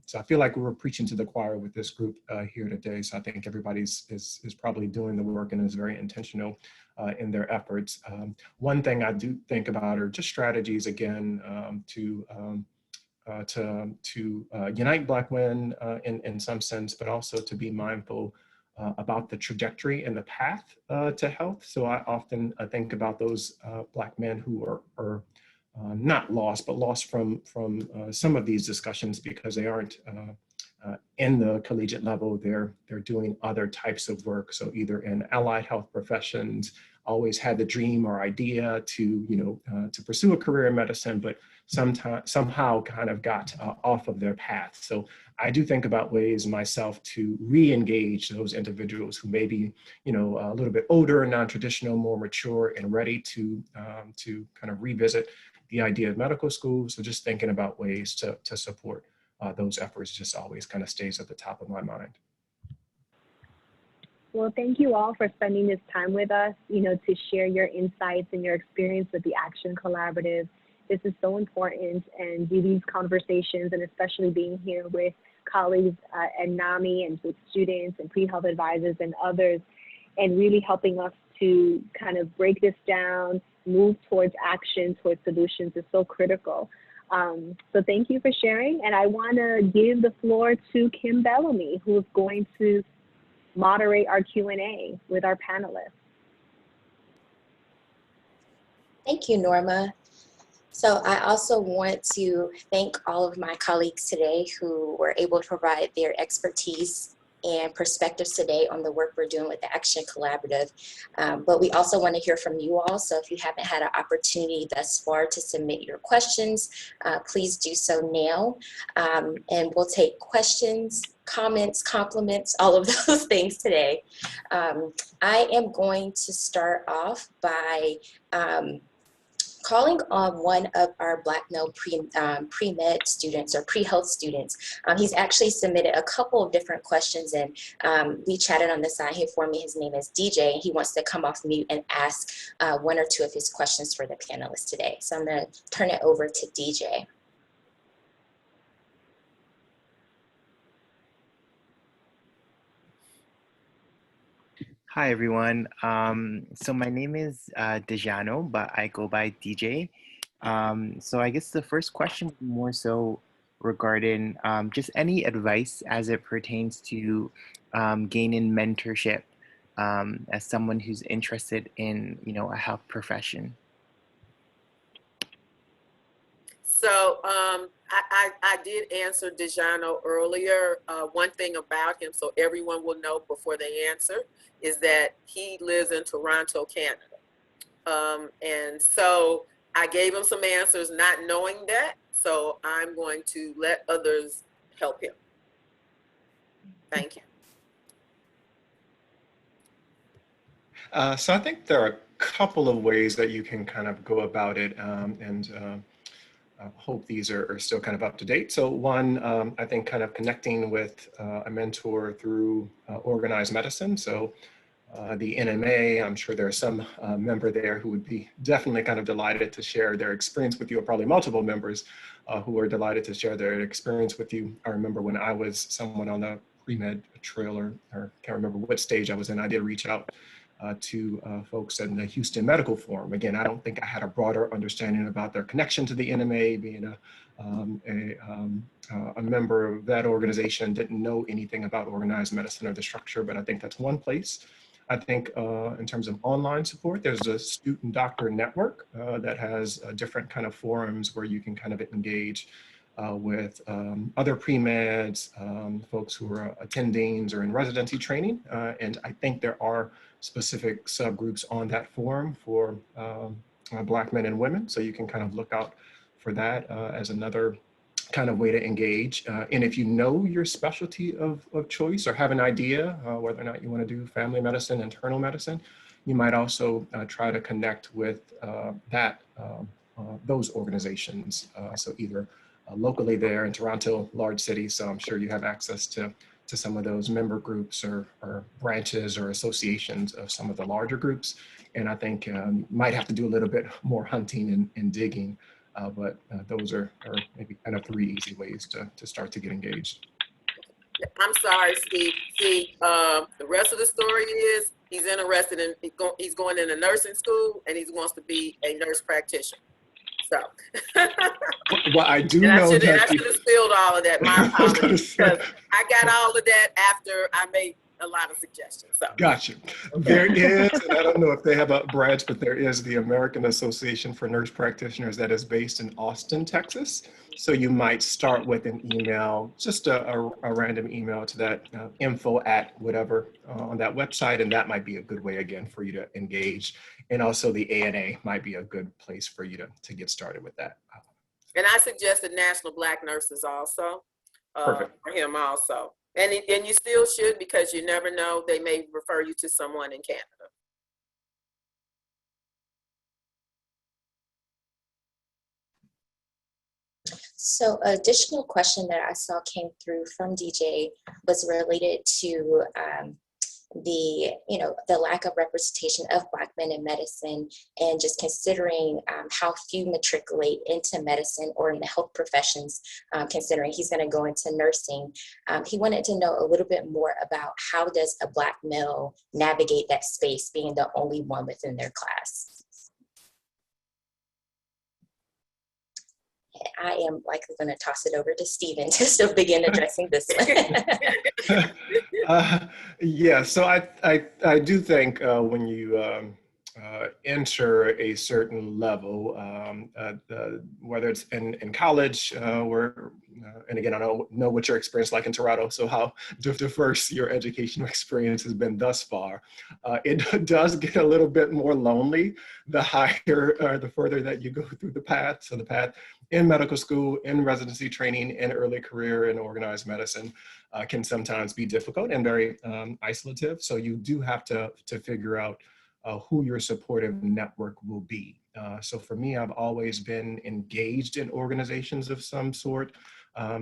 so I feel like we were preaching to the choir with this group here today. So I think everybody's is probably doing the work and is very intentional in their efforts. One thing I do think about are just strategies again to unite Black men in some sense, but also to be mindful about the trajectory and the path to health. So I often think about those Black men who are not lost, but lost from some of these discussions because they aren't in the collegiate level. They're doing other types of work. So either in allied health professions, always had the dream or idea to to pursue a career in medicine, but somehow kind of got off of their path. So I do think about ways myself to re-engage those individuals who may be, a little bit older, non-traditional, more mature, and ready to kind of revisit the idea of medical school. So just thinking about ways to support those efforts just always kind of stays at the top of my mind. Well, thank you all for spending this time with us, to share your insights and your experience with the Action Collaborative. This is so important, and these conversations, and especially being here with colleagues at NAMME and with students and pre-health advisors and others, and really helping us to kind of break this down, move towards action, towards solutions is so critical. So thank you for sharing, and I want to give the floor to Kim Bellamy, who is going to moderate our Q&A with our panelists. Thank you, Norma. So I also want to thank all of my colleagues today who were able to provide their expertise and perspectives today on the work we're doing with the Action Collaborative. But we also want to hear from you all. So if you haven't had an opportunity thus far to submit your questions, please do so now. And we'll take questions, comments, compliments, all of those things today. I am going to start off by calling on one of our Black male pre-med students or pre-health students. He's actually submitted a couple of different questions, and we chatted on the side here for me. His name is DJ, and he wants to come off mute and ask one or two of his questions for the panelists today. So I'm going to turn it over to DJ. Hi, everyone. So my name is Dejano, but I go by DJ. So I guess the first question would be more so regarding just any advice as it pertains to gaining mentorship as someone who's interested in, a health profession. So I did answer Dejano earlier. One thing about him, so everyone will know before they answer, is that he lives in Toronto, Canada. And so I gave him some answers not knowing that. So I'm going to let others help him. Thank you. So I think there are a couple of ways that you can kind of go about it, I hope these are still kind of up to date. So one, I think kind of connecting with a mentor through organized medicine. So the NMA, I'm sure there's some member there who would be definitely kind of delighted to share their experience with you, or probably multiple members who are delighted to share their experience with you. I remember when I was someone on the pre-med trail, or can't remember what stage I was in, I did reach out to folks in the Houston Medical Forum. Again, I don't think I had a broader understanding about their connection to the NMA, being a member of that organization, didn't know anything about organized medicine or the structure, but I think that's one place. I think in terms of online support, there's a student doctor network that has different kind of forums where you can kind of engage with other pre-meds, folks who are attendings or in residency training. And I think there are specific subgroups on that forum for Black men and women. So you can kind of look out for that as another kind of way to engage. And if you know your specialty of choice, or have an idea whether or not you want to do family medicine, internal medicine, you might also try to connect with those organizations. So either locally there in Toronto, large city, so I'm sure you have access to some of those member groups or branches or associations of some of the larger groups. And I think might have to do a little bit more hunting and digging, but those are maybe kind of 3 easy ways to start to get engaged. I'm sorry, Steve. See, the rest of the story is he's interested in, he's going into nursing school, and he wants to be a nurse practitioner. So, well, I do and know I that should have spilled all of that. My apologies, because I got all of that after I made a lot of suggestions. So. Gotcha. There is, and I don't know if they have a branch, but there is the American Association for Nurse Practitioners that is based in Austin, Texas. So you might start with an email, just a random email to that info at whatever on that website, and that might be a good way again for you to engage. And also the ANA might be a good place for you to get started with that. And I suggested National Black Nurses also, for him also. And you still should, because you never know, they may refer you to someone in Canada. So additional question that I saw came through from DJ was related to the lack of representation of Black men in medicine, and just considering how few matriculate into medicine or in the health professions, considering he's going to go into nursing. He wanted to know a little bit more about how does a Black male navigate that space, being the only one within their class. I am likely going to toss it over to Stephen to begin addressing this one. Yeah, so I do think when you enter a certain level, whether it's in college, where, and again, I don't know what your experience like in Toronto, so how diverse your educational experience has been thus far. It does get a little bit more lonely the higher or the further that you go through the path. So the path in medical school, in residency training, in early career in organized medicine can sometimes be difficult and very isolative. So you do have to figure out who your supportive network will be. So for me, I've always been engaged in organizations of some sort.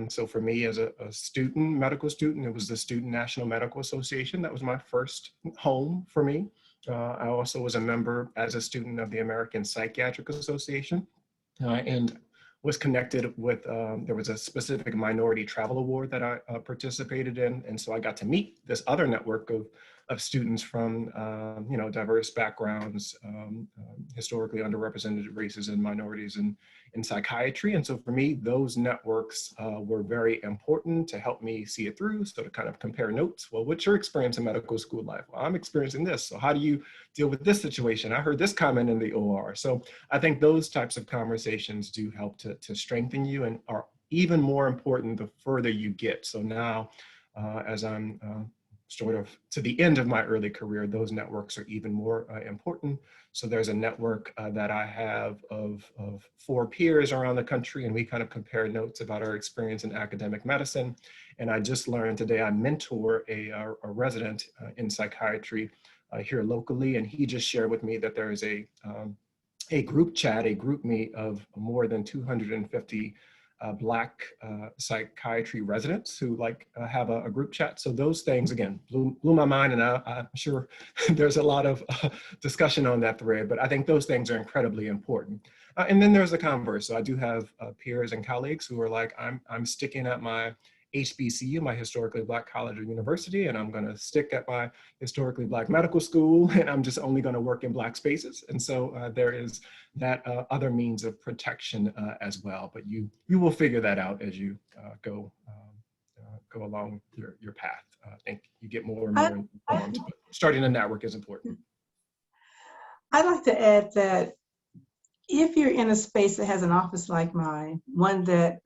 So for me as a student, medical student, it was the Student National Medical Association. That was my first home for me. I also was a member as a student of the American Psychiatric Association. And was connected with, there was a specific minority travel award that I participated in. And so I got to meet this other network of of students from diverse backgrounds, historically underrepresented races and minorities in psychiatry. And so for me, those networks were very important to help me see it through. So to kind of compare notes, well, what's your experience in medical school life? Well, I'm experiencing this. So how do you deal with this situation? I heard this comment in the OR. So I think those types of conversations do help to strengthen you and are even more important the further you get. So now, as I'm sort of to the end of my early career, those networks are even more important. So there's a network that I have of 4 peers around the country, and we kind of compare notes about our experience in academic medicine. And I just learned today I mentor a resident in psychiatry here locally, and he just shared with me that there is a group chat, a group meet of more than 250 Black psychiatry residents who have a group chat. So those things, again, blew my mind, and I'm sure there's a lot of discussion on that thread, but I think those things are incredibly important. And then there's the converse. So I do have peers and colleagues who are like, I'm sticking at my HBCU, my historically Black college or university, and I'm gonna stick at my historically Black medical school, and I'm just only gonna work in Black spaces. And so there is that other means of protection as well. But you will figure that out as you go along your path. I think you get more and more informed, but starting a network is important. I'd like to add that if you're in a space that has an office like mine, one that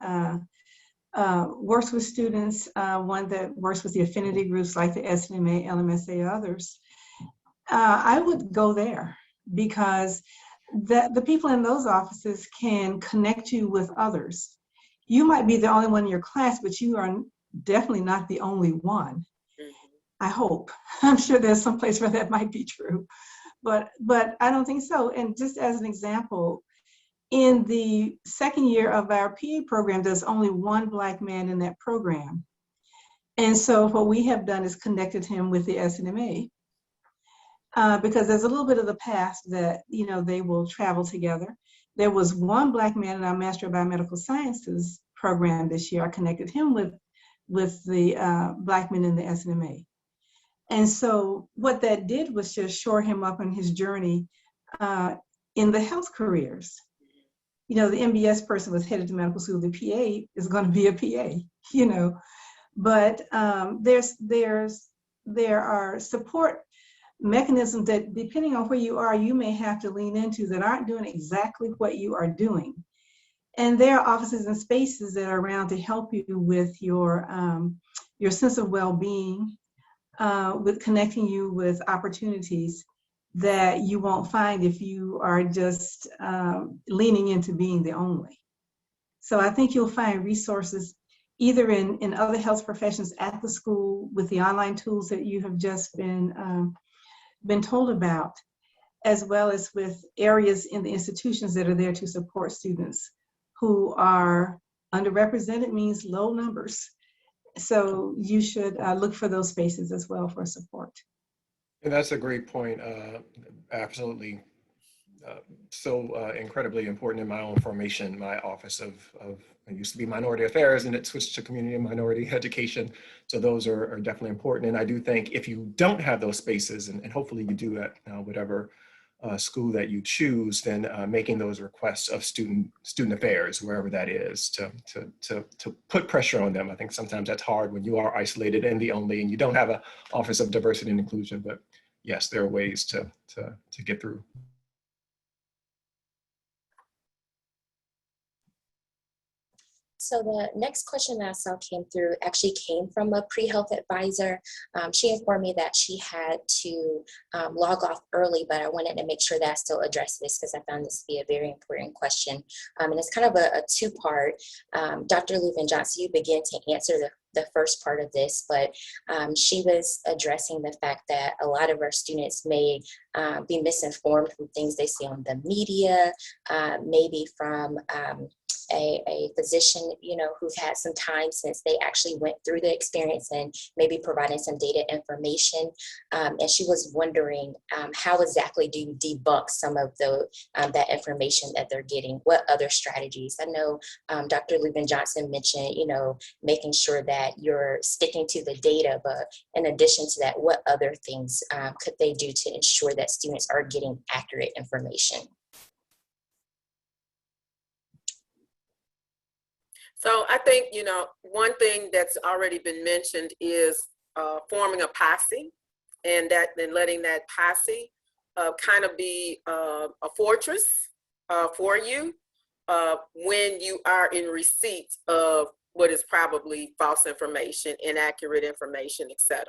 works with students, one that works with the affinity groups like the SNMA, LMSA, others, I would go there, because the people in those offices can connect you with others. You might be the only one in your class, but you are definitely not the only one. I hope. I'm sure there's some place where that might be true, but I don't think so. And just as an example, in the second year of our PA program, there's only 1 Black man in that program. And so what we have done is connected him with the SNMA, because there's a little bit of the past that, they will travel together. There was 1 Black man in our Master of Biomedical Sciences program this year. I connected him with the Black men in the SNMA. And so what that did was just shore him up on his journey in the health careers. The MBS person was headed to medical school. The PA is going to be a PA, but there are support mechanisms that, depending on where you are, you may have to lean into that aren't doing exactly what you are doing. And there are offices and spaces that are around to help you with your sense of well-being, with connecting you with opportunities that you won't find if you are just leaning into being the only. So I think you'll find resources either in other health professions at the school with the online tools that you have just been told about, as well as with areas in the institutions that are there to support students who are underrepresented, means low numbers. So you should look for those spaces as well for support. And that's a great point. Absolutely. So incredibly important in my own formation. My office of it used to be Minority Affairs, and it switched to Community and Minority Education. So those are definitely important. And I do think if you don't have those spaces, and hopefully you do at whatever school that you choose, then making those requests of student affairs, wherever that is, to put pressure on them. I think sometimes that's hard when you are isolated and the only, and you don't have an Office of Diversity and Inclusion. But yes, there are ways to get through. So the next question that I saw came through actually came from a pre-health advisor. She informed me that she had to log off early, but I wanted to make sure that I still address this because I found this to be a very important question. And it's kind of a 2-part. Dr. Lubin-Johnson, you began to answer the first part of this, but she was addressing the fact that a lot of our students may be misinformed from things they see on the media, maybe from a physician, who's had some time since they actually went through the experience and maybe providing some data information. And she was wondering how exactly do you debunk some of that information that they're getting? What other strategies? I know Dr. Lubin-Johnson mentioned, making sure that that you're sticking to the data, but in addition to that, what other things could they do to ensure that students are getting accurate information? So I think, you know, one thing that's already been mentioned is forming a posse, and letting that posse kind of be a fortress for you when you are in receipt of what is probably false information, inaccurate information, etc.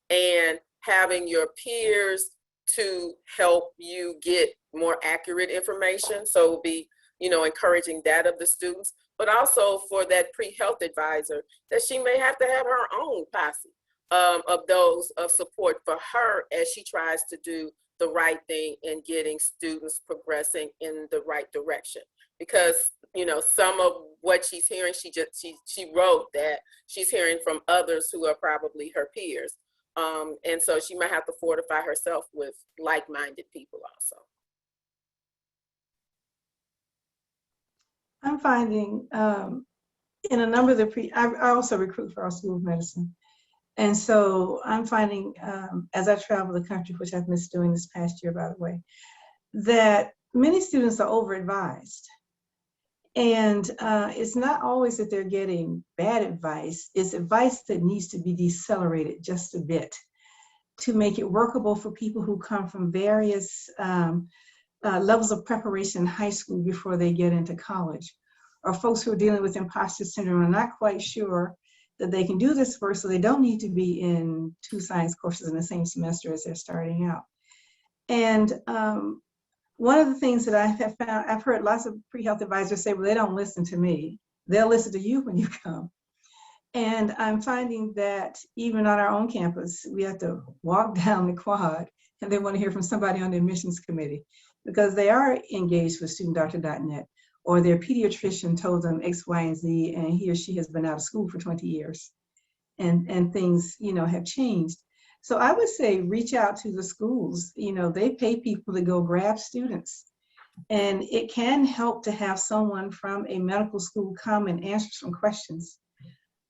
And having your peers to help you get more accurate information. So it will be, you know, encouraging that of the students, but also for that pre-health advisor, that she may have to have her own posse of those of support for her as she tries to do the right thing in getting students progressing in the right direction. Because, you know, some of what she's hearing, she wrote that she's hearing from others who are probably her peers. And so she might have to fortify herself with like-minded people also. I'm finding in a number of the I also recruit for our School of Medicine. And so I'm finding, as I travel the country, which I've missed doing this past year, by the way, that many students are over-advised. And it's not always that they're getting bad advice, it's advice that needs to be decelerated just a bit to make it workable for people who come from various levels of preparation in high school before they get into college, or folks who are dealing with imposter syndrome and not quite sure that they can do this work, so they don't need to be in 2 science courses in the same semester as they're starting out. And one of the things that I have found, I've heard lots of pre-health advisors say, well, they don't listen to me. They'll listen to you when you come. And I'm finding that even on our own campus, we have to walk down the quad and they want to hear from somebody on the admissions committee because they are engaged with StudentDoctor.net, or their pediatrician told them X, Y, and Z, and he or she has been out of school for 20 years. And things, you know, have changed. So I would say reach out to the schools. You know, they pay people to go grab students. And it can help to have someone from a medical school come and answer some questions.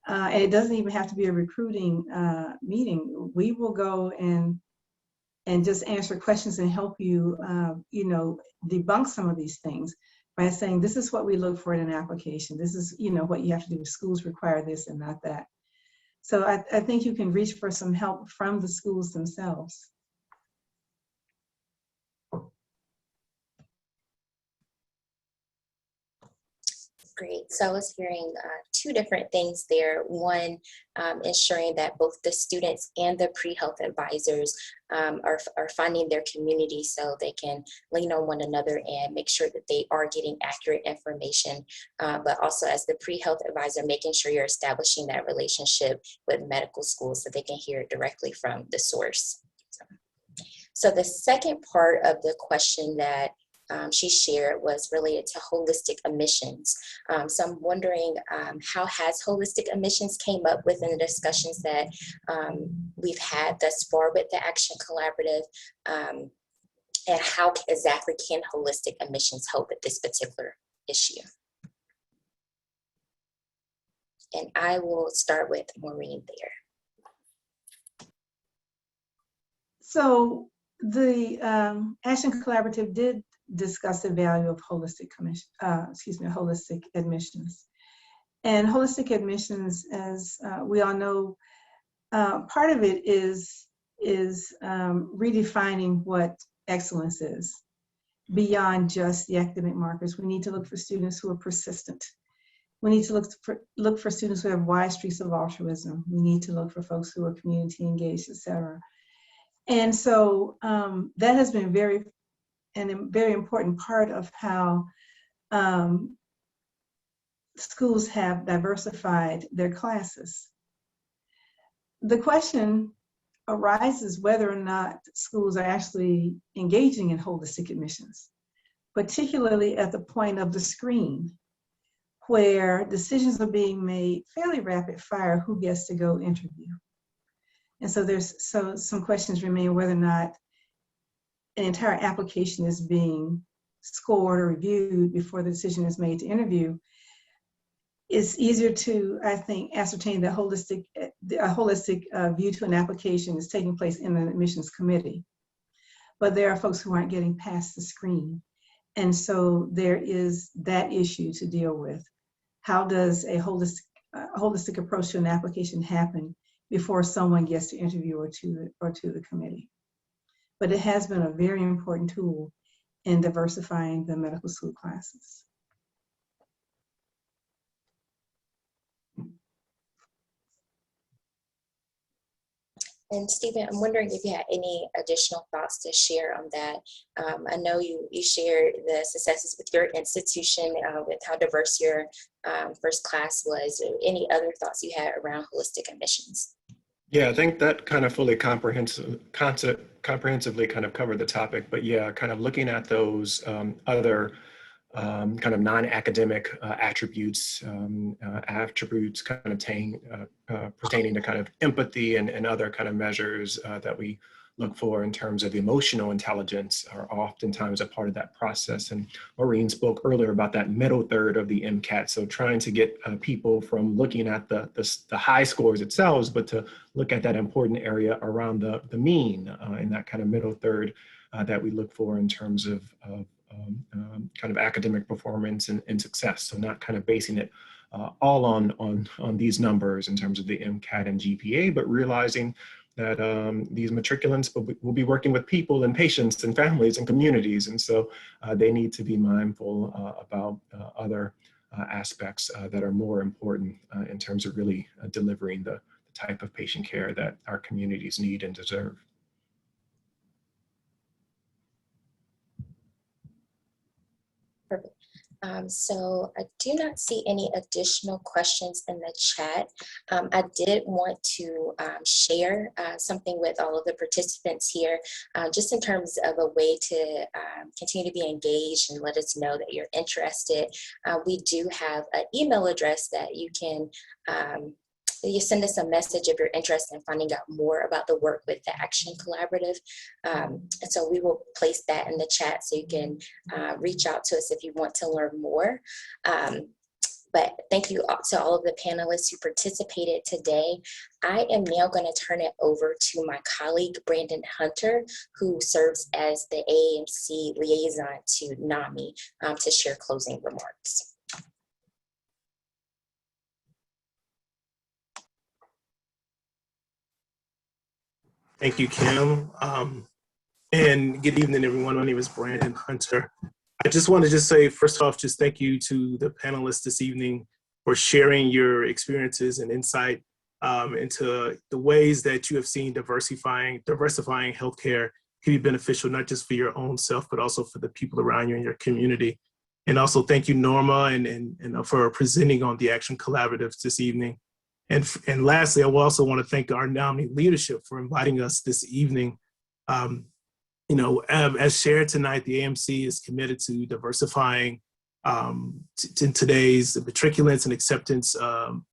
And it doesn't even have to be a recruiting meeting. We will go and just answer questions and help you, you know, debunk some of these things by saying, this is what we look for in an application. This is, you know, what you have to do. Schools require this and not that. So I think you can reach for some help from the schools themselves. Great. So I was hearing 2 different things there. One, ensuring that both the students and the pre-health advisors are finding their community so they can lean on one another and make sure that they are getting accurate information. But also as the pre-health advisor, making sure you're establishing that relationship with medical schools so they can hear it directly from the source. So the second part of the question that she shared was related to holistic admissions. So I'm wondering how has holistic admissions came up within the discussions that we've had thus far with the Action Collaborative, and how exactly can holistic admissions help with this particular issue? And I will start with Maureen there. So the Action Collaborative did discuss the value of holistic admissions. And holistic admissions, as we all know, part of it is redefining what excellence is beyond just the academic markers. We need to look for students who are persistent. We need to look for students who have wide streaks of altruism. We need to look for folks who are community engaged, et cetera. And so that has been a very important part of how schools have diversified their classes. The question arises whether or not schools are actually engaging in holistic admissions, particularly at the point of the screen, where decisions are being made fairly rapid fire who gets to go interview. And so some questions remain whether or not an entire application is being scored or reviewed before the decision is made to interview. it's easier to, I think, ascertain that a holistic view to an application is taking place in an admissions committee. But there are folks who aren't getting past the screen. And so there is that issue to deal with. How does a holistic approach to an application happen before someone gets to interview or to the committee? But it has been a very important tool in diversifying the medical school classes. And Stephen, I'm wondering if you had any additional thoughts to share on that. I know you shared the successes with your institution, with how diverse your first class was. Any other thoughts you had around holistic admissions? Yeah, I think that kind of fully comprehensively kind of covered the topic, but yeah, kind of looking at those other kind of non-academic attributes kind of pertaining to kind of empathy and other kind of measures that we look for in terms of emotional intelligence are oftentimes a part of that process. And Maureen spoke earlier about that middle third of the MCAT. So trying to get people from looking at the high scores itself, but to look at that important area around the mean in that kind of middle third that we look for in terms of kind of academic performance and success. So not kind of basing it all on these numbers in terms of the MCAT and GPA, but realizing that these matriculants will be working with people and patients and families and communities. And so they need to be mindful about other aspects that are more important in terms of really delivering the type of patient care that our communities need and deserve. Perfect. So I do not see any additional questions in the chat. I did want to share something with all of the participants here, just in terms of a way to continue to be engaged and let us know that you're interested. We do have an email address that you can you send us a message if you're interested in finding out more about the work with the Action Collaborative. And so we will place that in the chat so you can reach out to us if you want to learn more. But thank you to all of the panelists who participated today. I am now going to turn it over to my colleague, Brandon Hunter, who serves as the AAMC liaison to NAMME, to share closing remarks. Thank you, Kim. And good evening, everyone. My name is Brandon Hunter. I just want to say, first off, just thank you to the panelists this evening for sharing your experiences and insight into the ways that you have seen diversifying healthcare can be beneficial, not just for your own self, but also for the people around you in your community. And also thank you, Norma, and for presenting on the Action Collaboratives this evening. And lastly, I will also want to thank our NAMME leadership for inviting us this evening. You know, as shared tonight, the AMC is committed to diversifying in today's matriculants and acceptance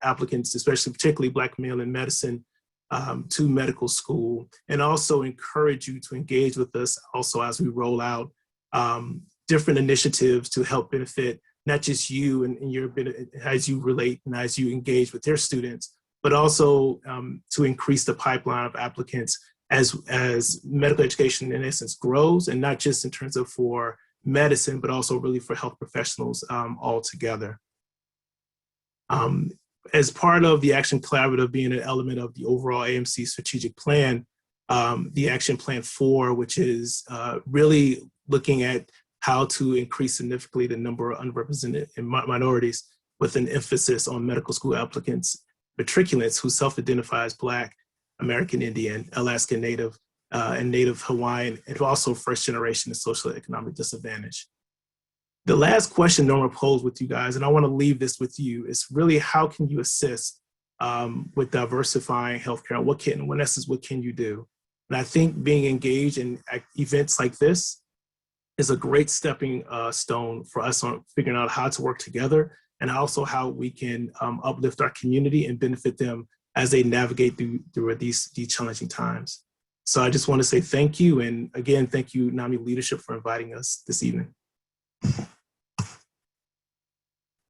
applicants, especially particularly Black male in medicine, to medical school, and also encourage you to engage with us also as we roll out different initiatives to help benefit not just you and your as you relate and as you engage with your students, but also to increase the pipeline of applicants as medical education in essence grows, and not just in terms of for medicine, but also really for health professionals altogether. As part of the Action Collaborative being an element of the overall AMC strategic plan, the Action Plan 4, which is really looking at how to increase significantly the number of underrepresented minorities with an emphasis on medical school applicants, matriculants who self-identify as Black, American Indian, Alaska Native, and Native Hawaiian, and also first generation and social economic disadvantage. The last question Norma posed with you guys, and I want to leave this with you, is really how can you assist with diversifying healthcare? What can you do? And I think being engaged in events like this is a great stepping stone for us on figuring out how to work together, and also how we can uplift our community and benefit them as they navigate through these challenging times. So I just want to say thank you. And again, thank you, NAMME leadership, for inviting us this evening.